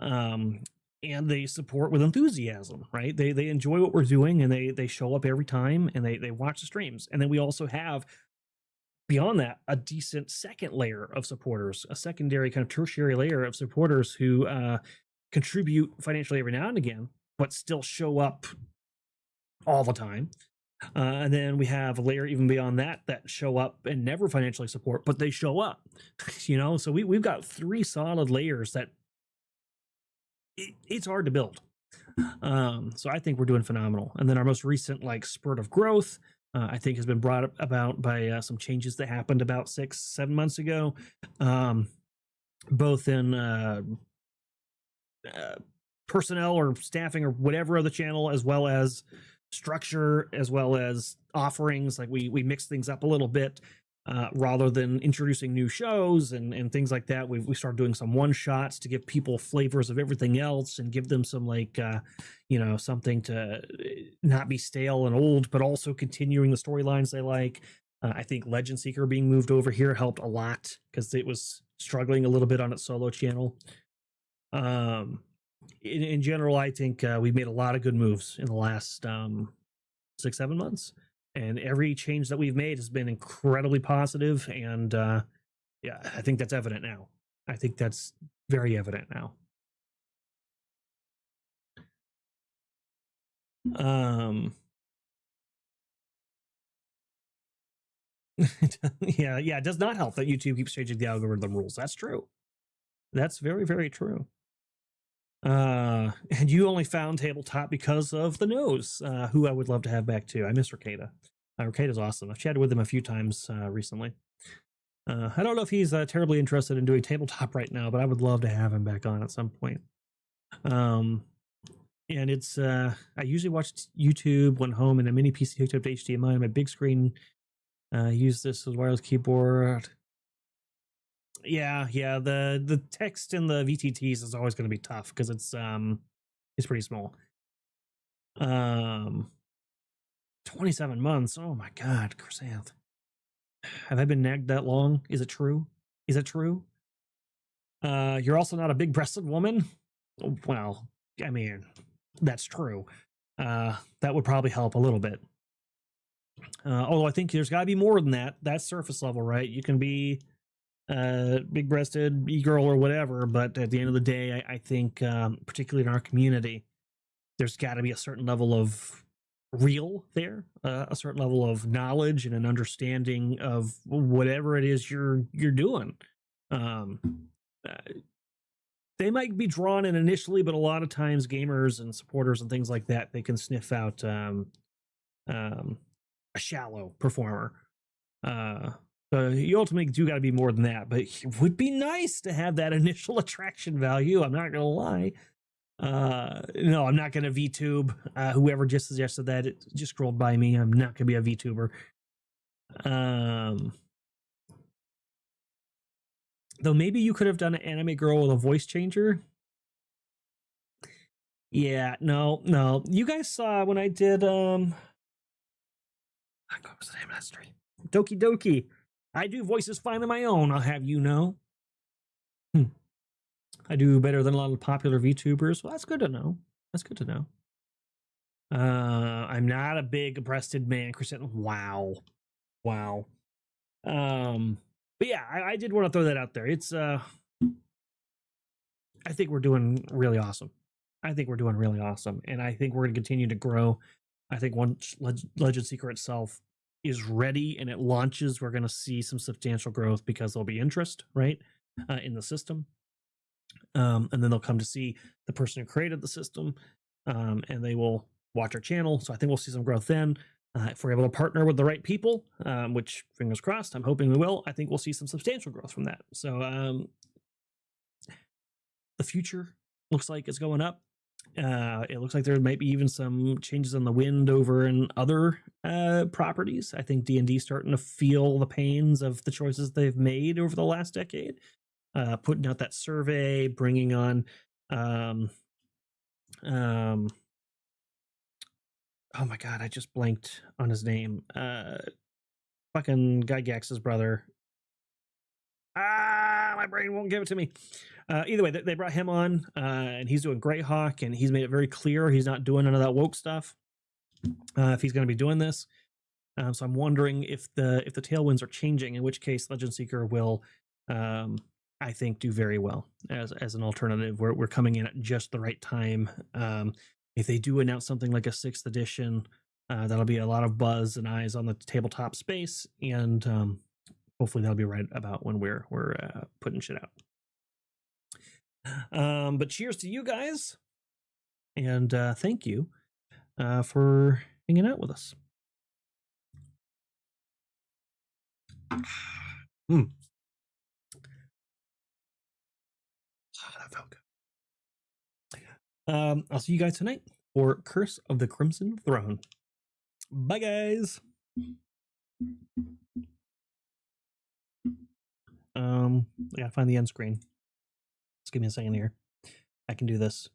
And they support with enthusiasm, right? They enjoy what we're doing, and they show up every time, and they watch the streams. And then we also have, beyond that, a decent second layer of supporters, a secondary kind of tertiary layer of supporters who contribute financially every now and again, but still show up all the time. And then we have a layer even beyond that show up and never financially support, but they show up. So we've got 3 solid layers that it's hard to build. So I think we're doing phenomenal. And then our most recent spurt of growth, I think, has been brought about by some changes that happened about 6-7 months ago, both in personnel or staffing or whatever of the channel, as well as structure, as well as offerings. We mix things up a little bit, rather than introducing new shows and things like that. We started doing some one shots to give people flavors of everything else and give them some something to not be stale and old, but also continuing the storylines they like. I think Legend Seeker being moved over here helped a lot, because it was struggling a little bit on its solo channel. In general, I think we've made a lot of good moves in the last 6-7 months, and every change that we've made has been incredibly positive, and Yeah, I think that's evident now. I think that's very evident now. Yeah, it does not help that YouTube keeps changing the algorithm rules. That's true. That's very, very true. And you only found tabletop because of the nose, who I would love to have back too. I miss Ricada. Ricada's awesome. I've chatted with him a few times recently. I don't know if he's terribly interested in doing tabletop right now, but I would love to have him back on at some point. And it's I usually watch YouTube when home and a mini PC hooked up to HDMI on my big screen. Use this as wireless keyboard. Yeah, the text in the VTTs is always going to be tough because it's pretty small. 27 months. Oh my god, Chrysanth. Have I been nagged that long? Is it true? Is it true? You're also not a big-breasted woman? Well, I mean, that's true. That would probably help a little bit. Although I think there's got to be more than that. That's surface level, right? You can be big-breasted, e-girl, or whatever, but at the end of the day, I think, particularly in our community, there's got to be a certain level of real there, a certain level of knowledge and an understanding of whatever it is you're doing. They might be drawn in initially, but a lot of times gamers and supporters and things like that, they can sniff out a shallow performer. You ultimately do got to be more than that, but it would be nice to have that initial attraction value. I'm not gonna lie. No, I'm not gonna VTube. Whoever just suggested that, it just scrolled by me. I'm not gonna be a VTuber. Though maybe you could have done an anime girl with a voice changer. Yeah, no. You guys saw when I did what was the name of that stream? Doki Doki. I do voices fine on my own, I'll have you know. I do better than a lot of popular VTubers. Well, that's good to know. That's good to know. I'm not a big-breasted man, Kristen. Wow. But yeah, I did want to throw that out there. It's I think we're doing really awesome. And I think we're going to continue to grow. I think once Legend Seeker itself is ready and it launches, we're going to see some substantial growth because there'll be interest, right, in the system. And then they'll come to see the person who created the system, and they will watch our channel. So I think we'll see some growth then. If we're able to partner with the right people, which fingers crossed, I'm hoping we will, I think we'll see some substantial growth from that. So the future looks like it's going up. It looks like there might be even some changes in the wind over in other properties. I think D&D starting to feel the pains of the choices they've made over the last decade. Putting out that survey, bringing on oh my god, I just blanked on his name. Fucking Gygax's brother. My brain won't give it to me. Either way, they brought him on, and he's doing Greyhawk, and he's made it very clear he's not doing none of that woke stuff. If he's going to be doing this, so I'm wondering if the tailwinds are changing, in which case Legend Seeker will, I think, do very well as an alternative. We're coming in at just the right time. If they do announce something like a 6th edition, that'll be a lot of buzz and eyes on the tabletop space, and hopefully that'll be right about when we're putting shit out. But cheers to you guys, and thank you for hanging out with us. That felt good. I'll see you guys tonight for Curse of the Crimson Throne. Bye, guys. I gotta find the end screen. Just give me a second here. I can do this.